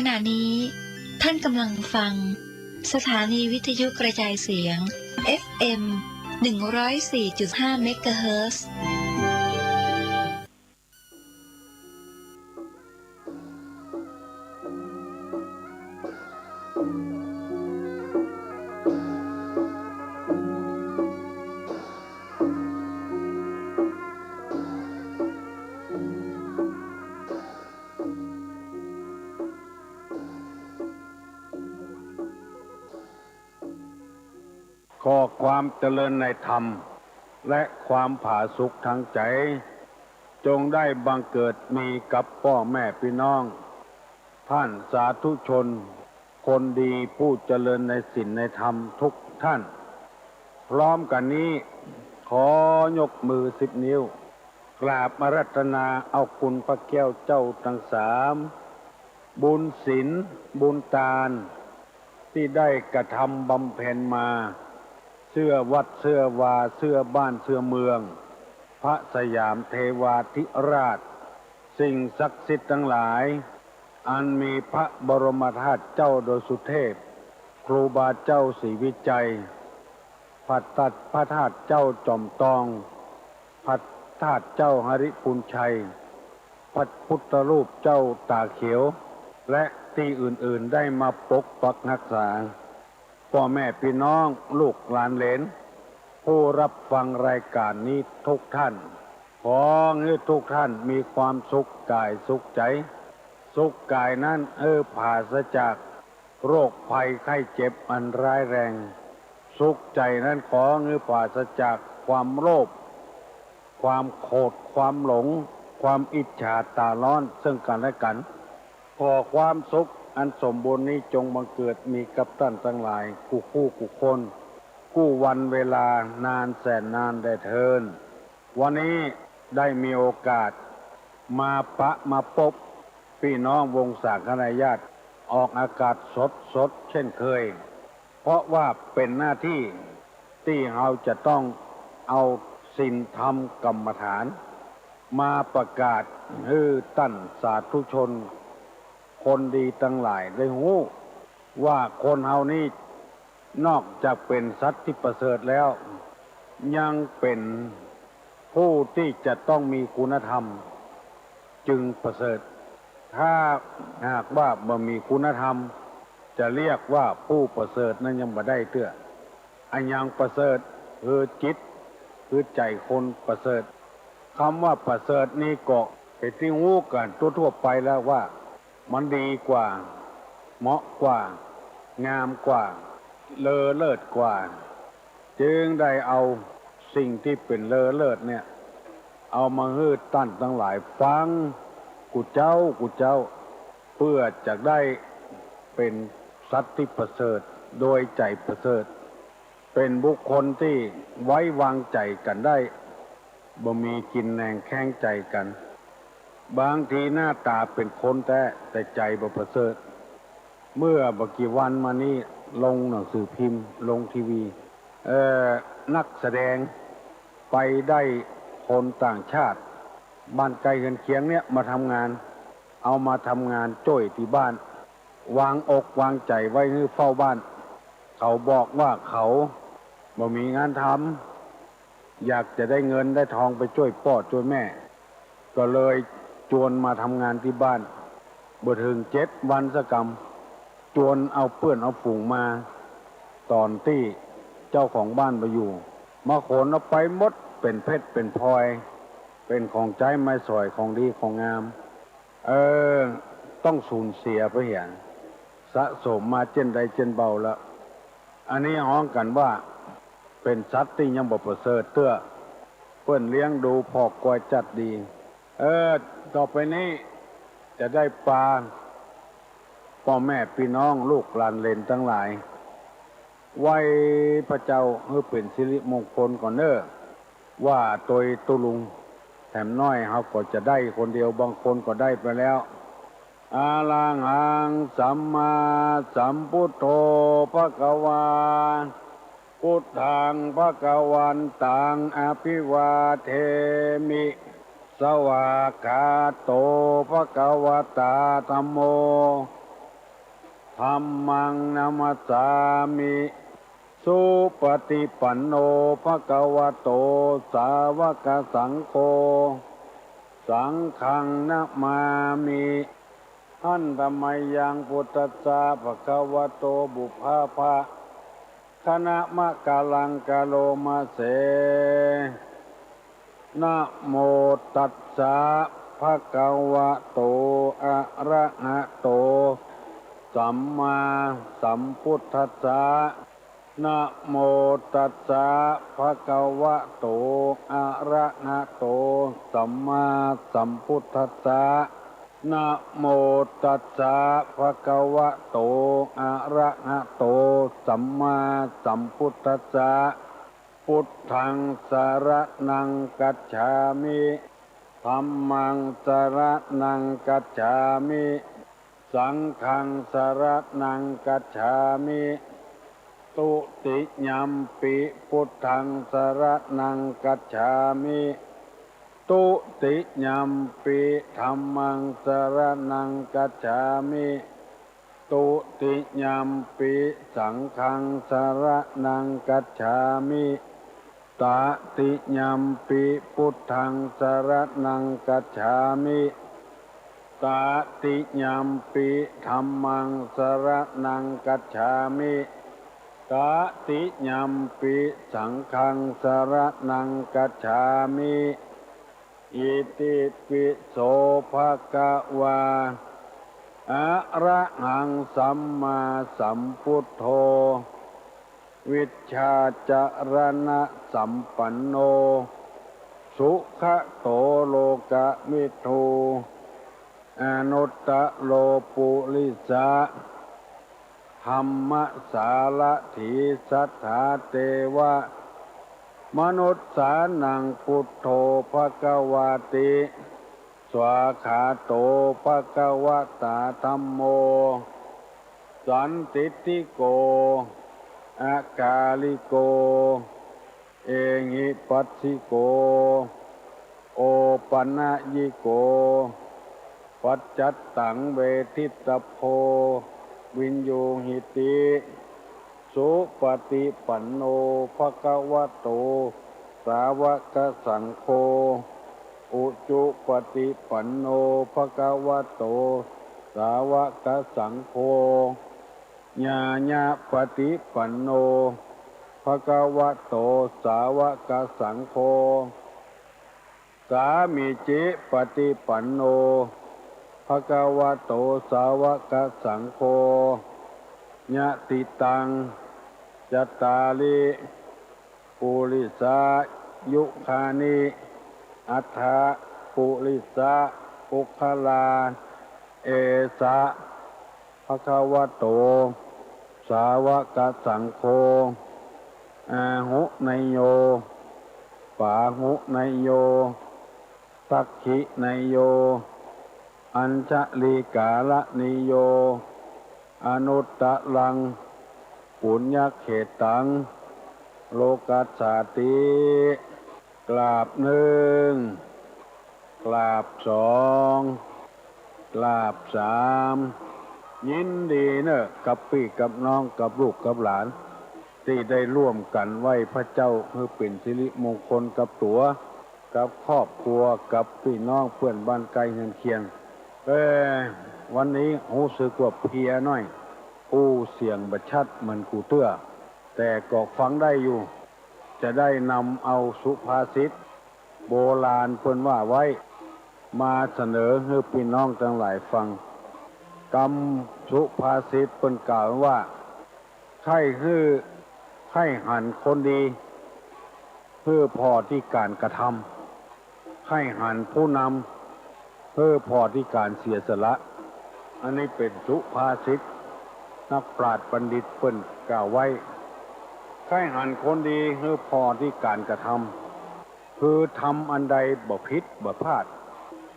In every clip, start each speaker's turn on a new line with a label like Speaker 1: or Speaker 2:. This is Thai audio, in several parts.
Speaker 1: ณะนี้ท่านกำลังฟังสถานีวิทยุกระจายเสียง FM 104.5 เมกะเฮิรตซ์
Speaker 2: ขอความเจริญในธรรมและความผาสุกทางใจจงได้บังเกิดมีกับพ่อแม่พี่น้องท่านสาธุชนคนดีผู้เจริญในศีลในธรรมทุกท่านพร้อมกันนี้ขอยกมือ10 นิ้วกราบอาราธนาเอาคุณพระแก้วเจ้าทั้ง3บุญศีลบุญทานที่ได้กระทำบำเพ็ญมาเสื้อวัดเสื้อวาเสื้อบ้านเสื้อเมืองพระสยามเทวาธิราชสิ่งศักดิ์สิทธิ์ทั้งหลายอันมีพระบรมธาตุเจ้าโดยสุเทพครูบาเจ้าศรีวิจัยพระธาตุเจ้าจอมตองพระธาตุเจ้าหริพุนชัยพระพุทธรูปเจ้าตาเขียวและที่อื่นๆได้มาปกปักรักษาพ่อแม่พี่น้องลูกหลานเหลนผู้รับฟังรายการนี้ทุกท่านขอให้ทุกท่านมีความสุขกายสุขใจสุขกายนั้นปราศจากโรคภัยไข้เจ็บอันร้ายแรงสุขใจนั้นขอให้ปราศจากความโลภความโกรธความหลงความอิจฉาตาร้อนซึ่งกันและกันขอความสุขอันสมบูรณ์นี้จงบังเกิดมีกับท่านทั้งหลายคู่คนคู่วันเวลานานแสนนานได้เทินวันนี้ได้มีโอกาสมาพบพี่น้องวงศาคณาญาติออกอากาศสดเช่นเคยเพราะว่าเป็นหน้าที่ที่เราจะต้องเอาศีลธรรมกรรมฐานมาประกาศให้ท่านสาธุชนคนดีทั้งหลายได้รู้ว่าคนเฮานี้นอกจากเป็นสัตว์ที่ประเสริฐแล้วยังเป็นผู้ที่จะต้องมีคุณธรรมจึงประเสริฐถ้าหากว่าบ่มีคุณธรรมจะเรียกว่าผู้ประเสริฐนั้นยังบ่ได้เตื้ออันยังประเสริฐคือจิตคือใจคนประเสริฐคำว่าประเสริฐนี้ก็เป็นที่รู้กันทั่วๆไปแล้วว่ามันดีกว่าเหมาะกว่างามกว่าเลอเลิศกว่าจึงได้เอาสิ่งที่เป็นเลอเลิศเนี่ยเอามาให้ท่านทั้งหลายฟังกูเจ้าเพื่อจะได้เป็นสัตว์ที่ประเสริฐโดยใจประเสริฐเป็นบุคคลที่ไว้วางใจกันได้บ่มีกินแหนงแข้งใจกันบางทีหน้าตาเป็นคนแต่ใจบ่ประเสริฐเมื่อบ่กี่วันมานี้ลงหนังสือพิมพ์ลงทีวีนักแสดงไปได้คนต่างชาติบ้านไกลเรือนเคียงเนี่ยมาทำงานเอามาทำงานจ้อยที่บ้านวางอกวางใจไว้ให้เฝ้าบ้านเขาบอกว่าเขาบ่มีงานทำอยากจะได้เงินได้ทองไปช่วยพ่อช่วยแม่ก็เลยชวนมาทำงานที่บ้านบ่ถึง7 วันสักกรรมชวนเอาเพื่อนเอาฝูงมาตอนที่เจ้าของบ้านไปอยู่มาขนเอาไปหมดเป็นเพชรเป็นพลอยเป็นของใจไม้สอยของดีของงามต้องสูญเสียไปอย่างสะสมมาเจนใดเจนเบาแล้วอันนี้ฮ้องกันว่าเป็นสัตว์ที่ยังบ่ประเสริฐเตื้อเพิ่นเลี้ยงดูพอกกวยจัดดีต่อไปนี้จะได้ปลาพ่อแม่พี่น้องลูกหลานเหลนทั้งหลายไว้พระเจ้าให้เป็นสิริมงคลก่อนเด้อว่าตัวตุลุงแถมน้อยเขาก็จะได้คนเดียวบางคนก็ได้ไปแล้วอาลังหังสัมมาสัมพุทโธภควาพุทธังภควันตังอภิวาเทมิสวากขาโตภควตาธัมโม มมังนามัสสามิสุปฏิปันโนภควโตสาวกสังโฆสังฆังนะมามิหันธรรมยังพุทธัสสะภควโตบุพพะคณะมะกาลังกาโลมาเสนะโมตัสสะภะคะวะโตอะระหะโตสัมมาสัมพุทธัสสะนะโมตัสสะภะคะวะโตอะระหะโตสัมมาสัมพุทธัสสะนะโมตัสสะภะคะวะโตอะระหะโตสัมมาสัมพุทธัสสะพุทธังสรณังกัจฉามิธัมมังสรณังกัจฉามิสังฆังสรณังกัจฉามิตุติยัมปิพุทธังสรณังกัจฉามิตุติยัมปิธัมมังสรณังกัจฉามิตุติยัมปิสังฆังสรณังกัจฉามิตติยัมปิพุทธังสรณังกัจฉามิตติยัมปิธัมมังสรณังกัจฉามิตติยัมปิสังฆังสรณังกัจฉามิอิติปิโสภะคะวาอะระหังสัมมาสัมพุทโธวิชชาจารณะสัมปันโนสุขโตโลกมิทูอนุตตโลปุริสะธัมมสารถีสัทธาเทวะมนุษสานังพุทโธภควาติสวาขาโตภควตาธัมโมสันติติโกอากาลิโกเอหิปัสสิโกโอปัญญิโกปัจจัตตังเวทิตโพวินโยหิติสุปฏิปันโนภควโตสาวกสังโฆอุจุปฏิปันโนภควโตสาวกสังโฆญาญาปฏิปันโนภควโตสาวกสังโฆสามิจิปฏิปันโนภควโตสาวกสังโฆญาติตังจัตตาลิปุริสายุคานิอัฏฐปุริสะปุคลาเอสะภควโตสาวกสังโฆอาหุไนโยปาหุไนโยสักขิไนโยอัญชลีกาลนิโยอนุตตะลังปุญญเขตังโลกัสสาติกราบหนึ่งกราบสองกราบสามยินดีเนอะกับพี่กับน้องกับลูกกับหลานที่ได้ร่วมกันไหว้พระเจ้าเพื่อเป็นสิริมงคลกับตัวกับครอบครัวกับพี่น้องเพื่อนบ้านไกลเฮือนเคียงวันนี้รู้สึกว่าเพลียหน่อยเสียงบัดชัดเหมือนกูเตื้อแต่ก็ฟังได้อยู่จะได้นำเอาสุภาษิตโบราณเพิ่นว่าไว้มาเสนอให้พี่น้องทั้งหลายฟังกรรมสุภาษิตเพิ่นกล่าวว่าใครหันคนดีเพื่อพอที่การกระทำใครหันผู้นำเพื่อพอที่การเสียสละอันนี้เป็นสุภาษิตนักปราชญ์บัณฑิตเพิ่นกล่าวไว้ใครหันคนดีเพื่อพอที่การกระทำคือทำอันใดบ่ผิดบ่พลาด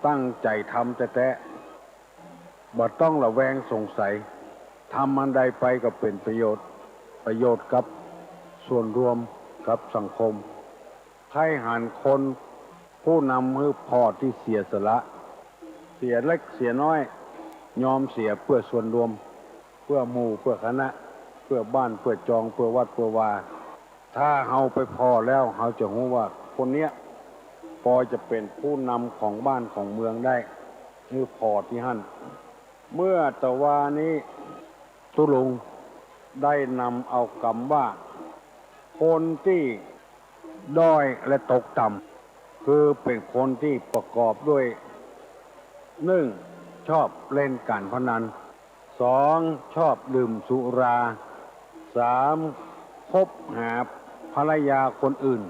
Speaker 2: ตั้งใจทำแต่บ่ต้องระแวงสงสัยทำอันใดไปก็เป็นประโยชน์กับส่วนรวมกับสังคมใครหันคนผู้นำคือพอที่เสียสละเสียเล็กเสียน้อยยอมเสียเพื่อส่วนรวม เพื่อหมู่เพื่อคณะเพื่อบ้านเพื่อจองเพื่อวัดเพื่อวาถ้าเฮาไปพอแล้วเฮาจะรู้ว่าคนเนี้ยพอจะเป็นผู้นำของบ้านของเมืองได้คือพอที่หั่นเมื่อตะวานี้ตุลุงได้นำเอาคำว่าคนที่ด้อยและตกต่ำคือเป็นคนที่ประกอบด้วยหนึ่งชอบเล่นการพนันสองชอบดื่มสุราสามคบหาภรรยาคนอื่น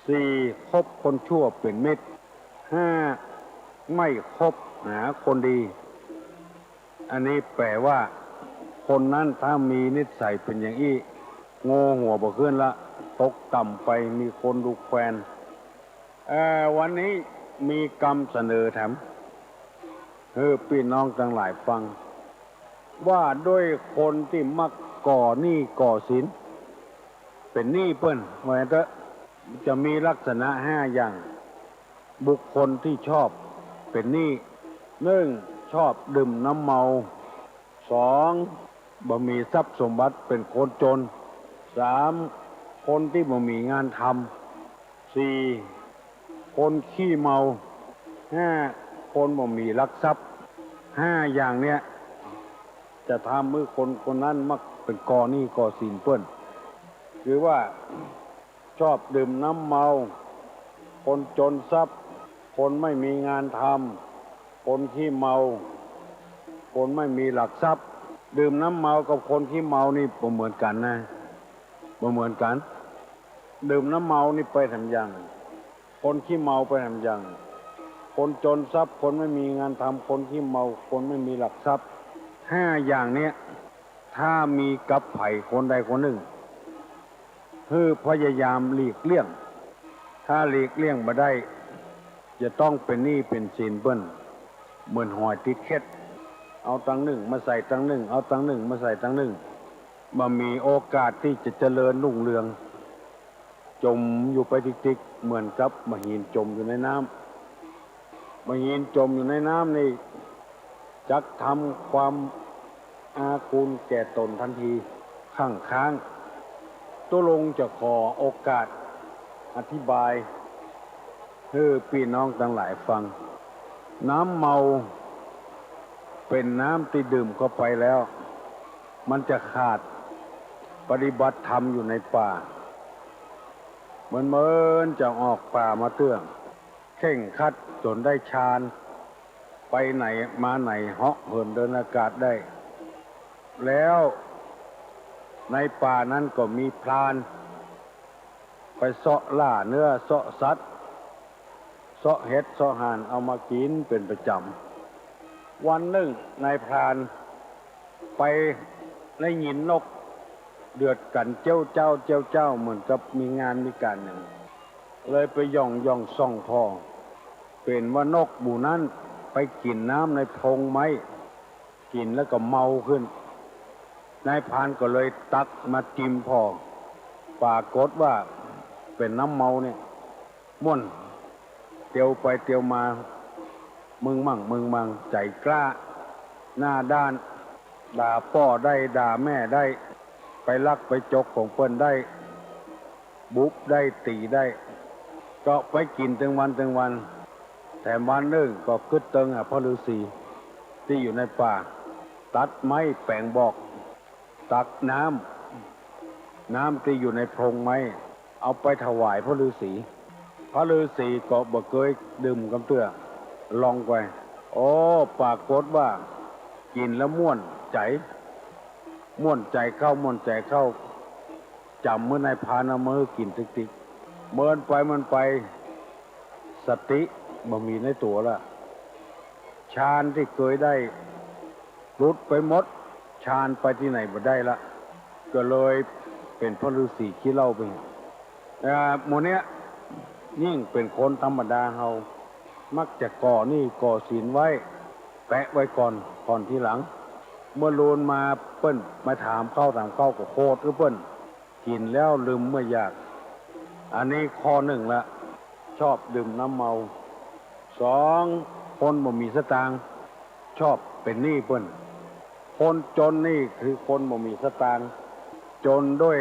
Speaker 2: สี่คบคนชั่วเป็นมิตรห้าไม่คบหาคนดีอันนี้แปลว่าคนนั้นถ้ามีนิสัยเป็นอย่างอี้โง่หัวบ่ขึ้นละตกต่ำไปมีคนดูแควนวันนี้มีกรรมเสนอแถมพี่น้องทั้งหลายฟังว่าด้วยคนที่มักก่อหนี้ก่อสินเป็นหนี้เปิ้นว่าเถอะจะมีลักษณะ5อย่างบุคคลที่ชอบเป็นหนี้1ชอบดื่มน้ำเมา2บ่มีทรัพย์สมบัติเป็นคนจน3คนที่บ่มีงานทำ4คนขี้เมา5คนบ่มีลักทรัพย์5อย่างเนี้ยจะทำมือคนนั้นมักเป็นก่อหนี้ก่อสินเปิ้นคือว่าชอบดื่มน้ำเมาคนจนทรัพย์คนไม่มีงานทำคนขี้เมาคนไม่มีหลักทรัพย์ดื่มน้ำเมากับคนขี้เมานี่บ่เหมือนกันนะบ่เหมือนกันดื่มน้ำเมานี่ไปทำอย่างคนขี้เมาไปทำอย่างคนจนทรัพย์คนไม่มีงานทำคนขี้เมาคนไม่มีหลักทรัพย์5อย่างเนี้ยถ้ามีกับไผ่คนใดคนหนึ่งพยายามหลีกเลี่ยงถ้าหลีกเลี่ยงมาได้จะต้องเป็นหนี้เป็นสินเบิ้นเหมือนหอยติดเข็ดเอาตังหนึ่งมาใส่ตังหนึ่งเอาตังหนึ่งมาใส่ตังหนึ่งมามีโอกาสที่จะเจริญรุ่งเรืองจมอยู่ไปติ๊กๆเหมือนกับมหินจมอยู่ในน้ำมหินจมอยู่ในน้ำนี่จักทำความอากูลแก่ตนทันทีค้างตัวลงจะขอโอกาสอธิบายให้พี่น้องทั้งหลายฟังน้ำเมาเป็นน้ำที่ดื่มเข้าไปแล้วมันจะขาดปฏิบัติธรรมอยู่ในป่าเหมือนจะออกป่ามาเตื้องเข่งคัดจนได้ฌานไปไหนมาไหนเหาะเหินเดินอากาศได้แล้วในป่านั้นก็มีพรานไปเสาะล่าเนื้อเสาะสัตว์เสาะเห็ดเสาะห่านเอามากินเป็นประจำวันหนึ่งนายพรานไปได้ยินนกเดือดกันเจ้าเจ้าเหมือนกับมีงานมีการหนึ่งเลยไปย่องส่องพอเป็นว่านกบูนั้นไปกินน้ำในพงไม้กินแล้วก็เมาขึ้นนายพรานก็เลยตักมาจิ้มพอปรากฏว่าเป็นน้ำเมาเนี่ยม่วนเตียวไปเตียวมามึงมั่งใจกล้าหน้าด้านด่าพ่อได้ด่าแม่ได้ไปลักไปจกของเปิ้นได้บุบได้ตีได้ก็ไปกินถึงวันแถมวันหนึ่งก็กึดเติงพ่อฤาษีที่อยู่ในป่าตัดไม้แปลงบอกตักน้ำที่อยู่ในโพรงไม้เอาไปถวายพระฤาษีก็บ่เคยดื่มกำเตื้อลองไปปรากฏว่ากินแล้วม่วนใจเข้าจำเมื่อนายพานเอามือกินติ๊กเมินไปสติบ่มีในตัวละฌานที่เคยได้รุดไปหมดฌานไปที่ไหนบ่ได้ละก็เลยเป็นพระฤาษีขี้เหล้าไปหมู่เนี้ยยิ่งเป็นคนธรรมดาเฮามักจะก่อหนี้ก่อสินไว้แปะไว้ก่อนทีหลังเมื่อลูนมาเปิ้นมาถามเข้าก็โคตรเปิ้นกินแล้วลืมเมื่ออยากอันนี้ข้อหนึ่งละชอบดื่มน้ำเมา2คนบ่มีสตางค์ชอบเป็นหนี้เปิ้น คนจนนี่คือคนบ่มีสตางค์จนด้วย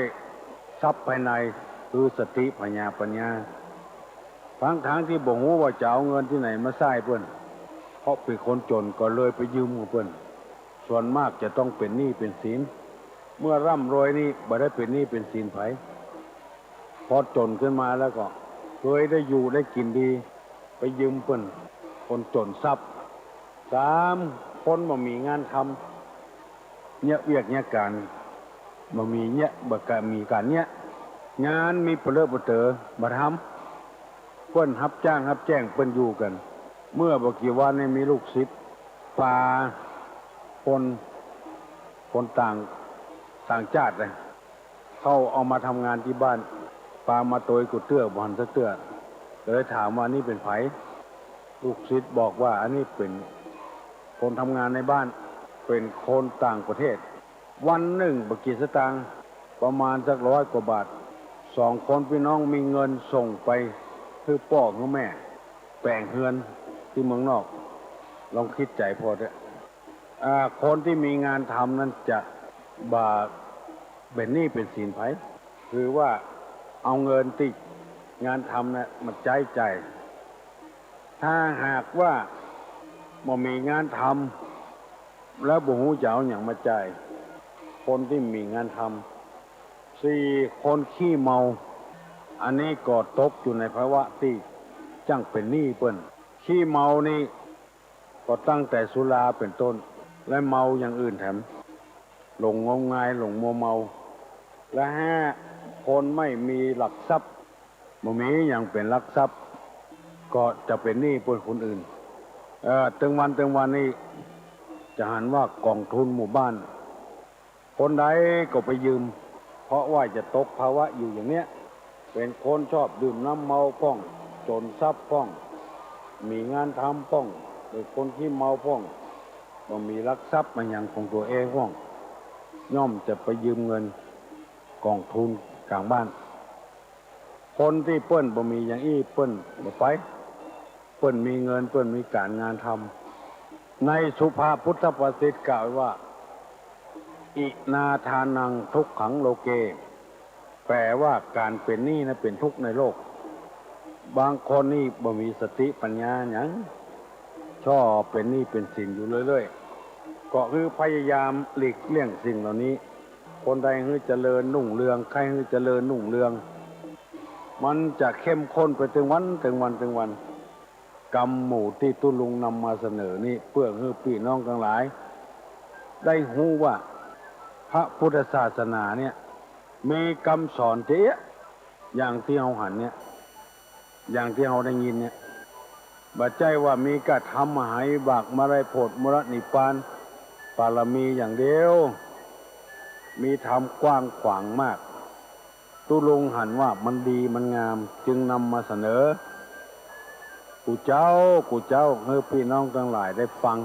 Speaker 2: ทรัพย์ภายในคือสติปัญญาทั้งที่บ่ฮู้ว่าจะเอาเงินที่ไหนมาใช้เพิ่นเพราะเป็นคนจนก็เลยไปยืมของเพิ่นส่วนมากจะต้องเป็นหนี้เป็นสินเมื่อร่ำรวยนี่บ่ได้เป็นหนี้เป็นสินไผพอจนขึ้นมาแล้วก็เคยได้อยู่ได้กินดีไปยืมเพิ่นคนจนทรัพย์3คนบ่มีงานทำเนี่ยเวียกเนี่ยการบ่มีเนี่ยบ่กะมีการเนี่ยงานมีเปลือบ่เตอบ่ทำเพิ่นรับจ้างรับแจ้งเพิ่นอยู่กันเมื่อบ่กี่วันนี้มีลูกศิษย์พาคนต่างชาติเลยเขาเอามาทำงานที่บ้านปามาโตยกุเตื้อบ่หันซะเตื้อเลยถามว่านี่เป็นไผลูกศิษย์บอกว่าอันนี้เป็นคนทำงานในบ้านเป็นคนต่างประเทศวันหนึ่งบ่กี่สตางค์ประมาณสัก100 กว่าบาท2 คนพี่น้องมีเงินส่งไปคือพ่อคือแม่แปลงเฮือนที่เมืองนอกลองคิดใจพอเถอะคนที่มีงานทำนั้นจะบ่เป็นหนี้เป็นสินไผคือว่าเอาเงินที่งานทำนะมาจ่ายถ้าหากว่าบ่มีงานทำแล้วบ่ฮู้จะเอาหยังมาจ่ายคนที่มีงานทำ4 คนขี้เมาอันนี้ก็ตกอยู่ในภาวะที่จังเป็นหนี้เปิ้นขี้เมานี่ก็ตั้งแต่สุราเป็นต้นและเมาอย่างอื่นแถมหลงงมงายหลงมัวเมาและ5 คนไม่มีหลักทรัพย์บ่มีอย่างเป็นหลักทรัพย์ก็จะเป็นหนี้เปิ้นคนอื่นตึงวันนี้จะหันว่ากองทุนหมู่บ้านคนใดก็ไปยืมเพราะว่าจะตกภาวะอยู่อย่างเนี้ยเป็นคนชอบดื่มน้ำเมาป้องจนทรัพย์ป้องมีงานทำป้องเป็นคนที่เมาป้องบ่มีหลักทรัพย์มาอย่างของตัวเองป้องย่อมจะไปยืมเงินกองทุนกลางบ้านคนที่เปิ้นบ่มีอย่างอี้เปิ้นบ่ไปเปิ้นมีเงินเปิ้นมีการงานทำในสุภาพุทธประสิทธิ์กล่าวว่าอินาทานังทุกขังโลเกแปลว่าการเป็นหนี้นะเป็นทุกข์ในโลกบางคนนี่บ่มีสติปัญญาหยังชอบเป็นหนี้เป็นสินอยู่เรื่อยๆก็คือพยายามหลีกเลี่ยงสิ่งเหล่านี้คนใดให้เจริญรุ่งเรืองใครให้เจริญรุ่งเรืองมันจะเข้มข้นไปถึงวันกรรมหมู่ที่ตุลุงนำมาเสนอนี่เพื่อให้พี่น้องทั้งหลายได้ฮู้ว่าพระพุทธศาสนาเนี่ยมีคำสอนเจ๊อย่างที่เฮาหันเนี่ยอย่างที่เฮาได้ยินเนี่ยบ่ใจว่ามีกระทำมหาวิบากมไรโพธิมรนิพพานปารมีอย่างเดียวมีธรรมกว้างขวางมากตุลุงหันว่ามันดีมันงามจึงนำมาเสนอกูเจ้าให้พี่น้องทั้งหลายได้ฟัง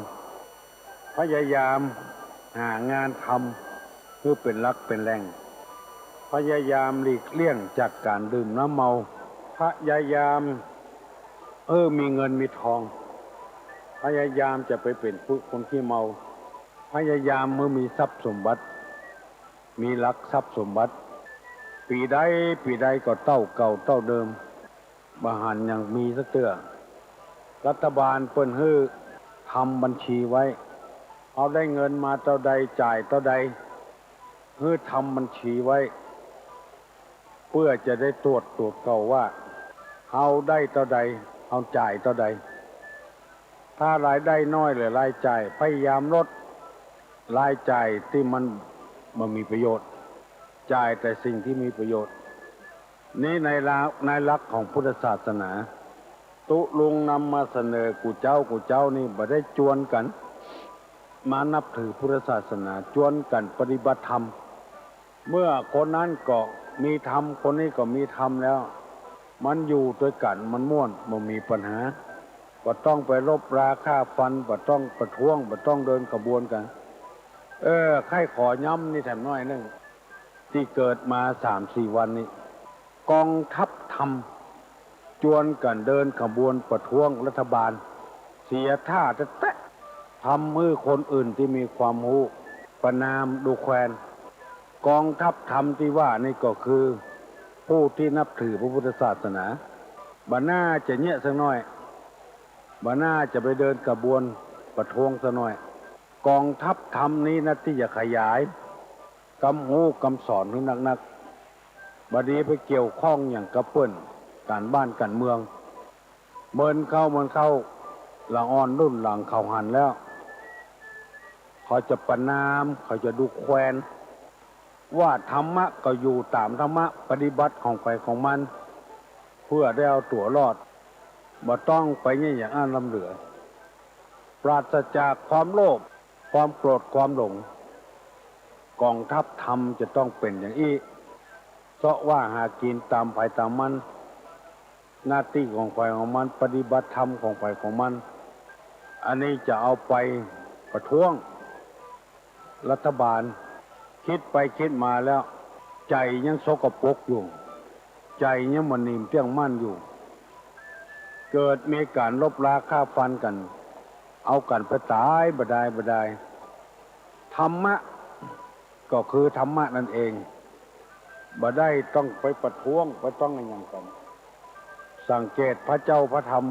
Speaker 2: พยายามหางานทำเพื่อเป็นหลักเป็นแหล่งพยายามหลีกเลี่ยงจากการดื่มน้ำเมาพยายามมีเงินมีทองพยายามจะไปเป็นผู้คนที่เมาพยายามเมื่อมีทรัพย์สมบัติมีหลักทรัพย์สมบัติปีใดก็เต้าเก่าเต้าเดิมบาหันยังมีสักเตื้อรัฐบาลเปิ้นฮื้อทำบัญชีไว้เอาได้เงินมาเท่าใดจ่ายเท่าใดฮื้อทำบัญชีไว้เพื่อจะได้ตรวจเก่าว่าเอาได้เท่าใดเอาจ่ายเท่าใดถ้ารายได้น้อยหรือรายจ่ายพยายามลดรายจ่ายที่มันบ่มีประโยชน์จ่ายแต่สิ่งที่มีประโยชน์นี้ในหลักของพุทธศาสนาตุลุงนำมาเสนอกูเจ้านี่บ่ได้จวนกันมานับถือพุทธศาสนาจวนกันปฏิบัติธรรมเมื่อคนนั้นก็มีธรรมคนนี้ก็มีธรรมแล้วมันอยู่ด้วยกันมันม่วนบ่มีปัญหาบ่ต้องไปรบราฆ่าฟันบ่ต้องประท้วงบ่ต้องเดินกระบวนกันใครขอย้ำนี่แถมน้อยนึงที่เกิดมา 3-4 วันนี้กองทัพธรรมจวนกันเดินขบวนประท้วงรัฐบาลเสียท่าแตะทำมือคนอื่นที่มีความรู้ ประนามดูแควนกองทัพธรรมที่ว่านี่ก็คือผู้ที่นับถือพระพุทธศาสนาบาน่าจะเงี้ยสักหน่อยบาน่าจะไปเดินกระบวนประท้วงสักหน่อยกองทัพธรรมนี้นะที่จะขยายกำหูกำสอนให้นักๆบดีไปเกี่ยวข้องอย่างกระเปิ้นการบ้านการเมืองเมินเข้าหลังอ่อนรุ่นหลังเขาหันแล้วเขาจะประนามเขาจะดูแควนว่าธรรมะก็อยู่ตามธรรมะปฏิบัติของไปของมันเพื่อได้เอาตัวรอดบ่ต้องไปเนี่ยอย่างอ้านลำเหลือปราศจากความโลภความโกรธความหลงกองทัพธรรมจะต้องเป็นอย่างนี้เพราะว่าหากินตามไปตามมันหน้าที่ของฝ่ายของมันปฏิบัติธรรมของฝ่ายของมันอันนี้จะเอาไปประท้วงรัฐบาลคิดไปคิดมาแล้วใจยังสกปรกอยู่ใจยังมันนิ่มเตี้ยงมั่นอยู่เกิดมีการลบราฆ่าฟันกันเอากันไปตายบ่ได้ธรรมะก็คือธรรมะนั่นเองบ่ได้ต้องไปประท้วงบ่ต้องอะไรอย่างกันสังเกตพระเจ้าพระธรรม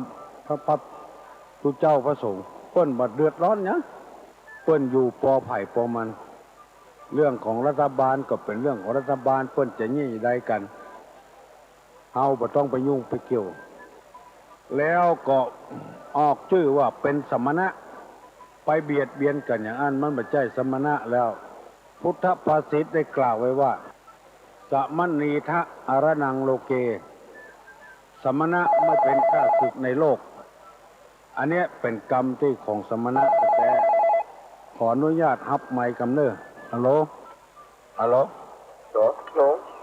Speaker 2: พระพุทธเจ้าพระสงฆ์เปิ้นบ่เดือดร้อนเนี่ยเปิ้นอยู่ปอไผ่ปอมันเรื่องของรัฐบาลก็เป็นเรื่องของรัฐบาลเปิ้นจะงี้ใดกันเฮาบ่ต้องไปยุ่งไปเกี่ยวแล้วก็ออกชื่อว่าเป็นสมณะไปเบียดเบียนกันอย่างนั้นมันไม่ใช่สมณะแล้วพุทธภาษิตได้กล่าวไว้ว่าสมณีทะอรนังโลเกสมณะไม่เป็นข้าศึกในโลกอันนี้เป็นกรรมที่ของสมณะแต่ขออนุญาตฮับไมค์กำเนิดฮัลโหล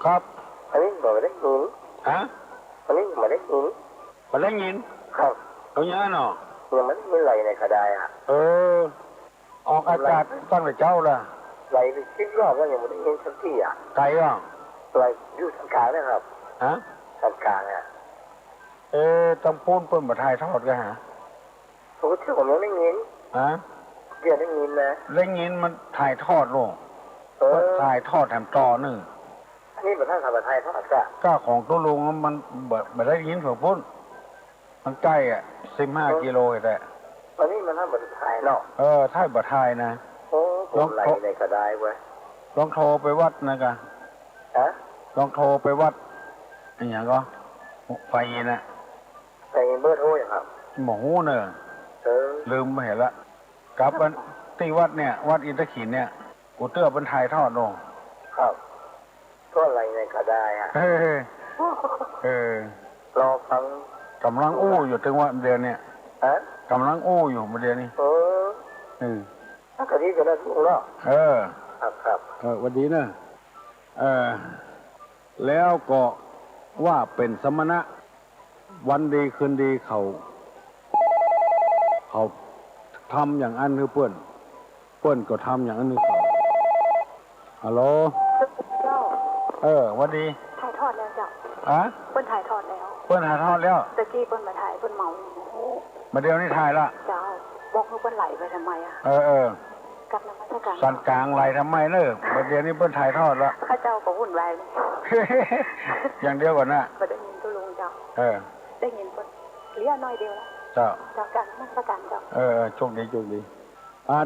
Speaker 2: ครับ
Speaker 3: อันนี้บอกไม่ได้ยิน
Speaker 2: ฮะ
Speaker 3: อันนี้ไม่ได้ยิน
Speaker 2: มาเล่นยิน
Speaker 3: ครับ
Speaker 2: ตรงนี้เนาะ
Speaker 3: ยังไม่มีไหลในกระไดอ่ะ
Speaker 2: ออกอากาศตั้งแต่เจ้าละ
Speaker 3: ไหลไปคิดรอบแล้วยังไม่ได้ยินสักทีอ่ะ
Speaker 2: ไกลอ่ะ
Speaker 3: ไหลอยู่ทางกลางนะครับ
Speaker 2: ฮะ
Speaker 3: ทางกลางอ่ะ
Speaker 2: ต้องพูนเปิ้นมาถ่ายทอดกันฮะ
Speaker 3: ผมก็เชื่อผมยังไม่ยิน
Speaker 2: ฮะ
Speaker 3: เดี๋ยวได้ยินนะ
Speaker 2: ได้ยินมันถ่ายทอดลงถ่ายทอดแถมต่อหนึ่ง
Speaker 3: อันนี้เป็นท่านทำไทยทอด
Speaker 2: ก็ของตัวลุงมันแบบได้ยินเผื่อพุ่นมันใกล้อ่ะ15 กิโลแต่
Speaker 3: อันนี้มันท่านบัตรไทยเนาะ
Speaker 2: ถ่ายบัตรไทยนะ
Speaker 3: ลองไหลในกระไดไว้
Speaker 2: ลองโทรไปวัดนะกะลองโทรไปวัดอย่างก็ไฟนะ
Speaker 3: ไฟเบอร์โทรอย่างครับ
Speaker 2: หมูเนอะลืมไปเห็นละกลับมันที่วัดเนี่ยวัดอินทขินเนี่ยกูเตื้อเป็นถ่ายทอดลง
Speaker 3: ครับก็ไหลในกระไดอ่ะรอฟัง
Speaker 2: กำลังอู้อยู่ถึงว่าเดือนเนี่ยกำลังอู้อยู่เดือนนี้
Speaker 3: ถ้ากะทิก็ได้ทุกเนาะครับ
Speaker 2: วันนี้นะแล้วก็ว่าเป็นสมณะวันดีคืนดีเขาทำอย่างอันคือเปิ้นก็ทำอย่างอันคือเขาฮัลโหล
Speaker 4: เจ้า
Speaker 2: วันดี
Speaker 4: ถ่ายทอดแล้วเจ้าเปิ้นถ่ายทอดแล้วตะกี้เปิ้นมาถ่ายเปิ้นเมา
Speaker 2: มาเดี๋ยวนี้ถ่ายละ
Speaker 4: เจ้าบอกว่าเปิ้นไหลไปทำไมอ่ะกลับนมัสการ
Speaker 2: สันกลางไหลทำไมเนอะมาเดี๋ยวนี้เปิ้นถ่ายทอดละ
Speaker 4: ข้าเจ้าก็วุ่นวาย
Speaker 2: อย่างเดียวก่อนนะ
Speaker 4: บ่ได้ยินตัวลุงเจ้าได้ยินเปิ้นเลี้ยน้อยเดียว
Speaker 2: แล้ว
Speaker 4: จากการนมัสการเจ้า
Speaker 2: โชคดี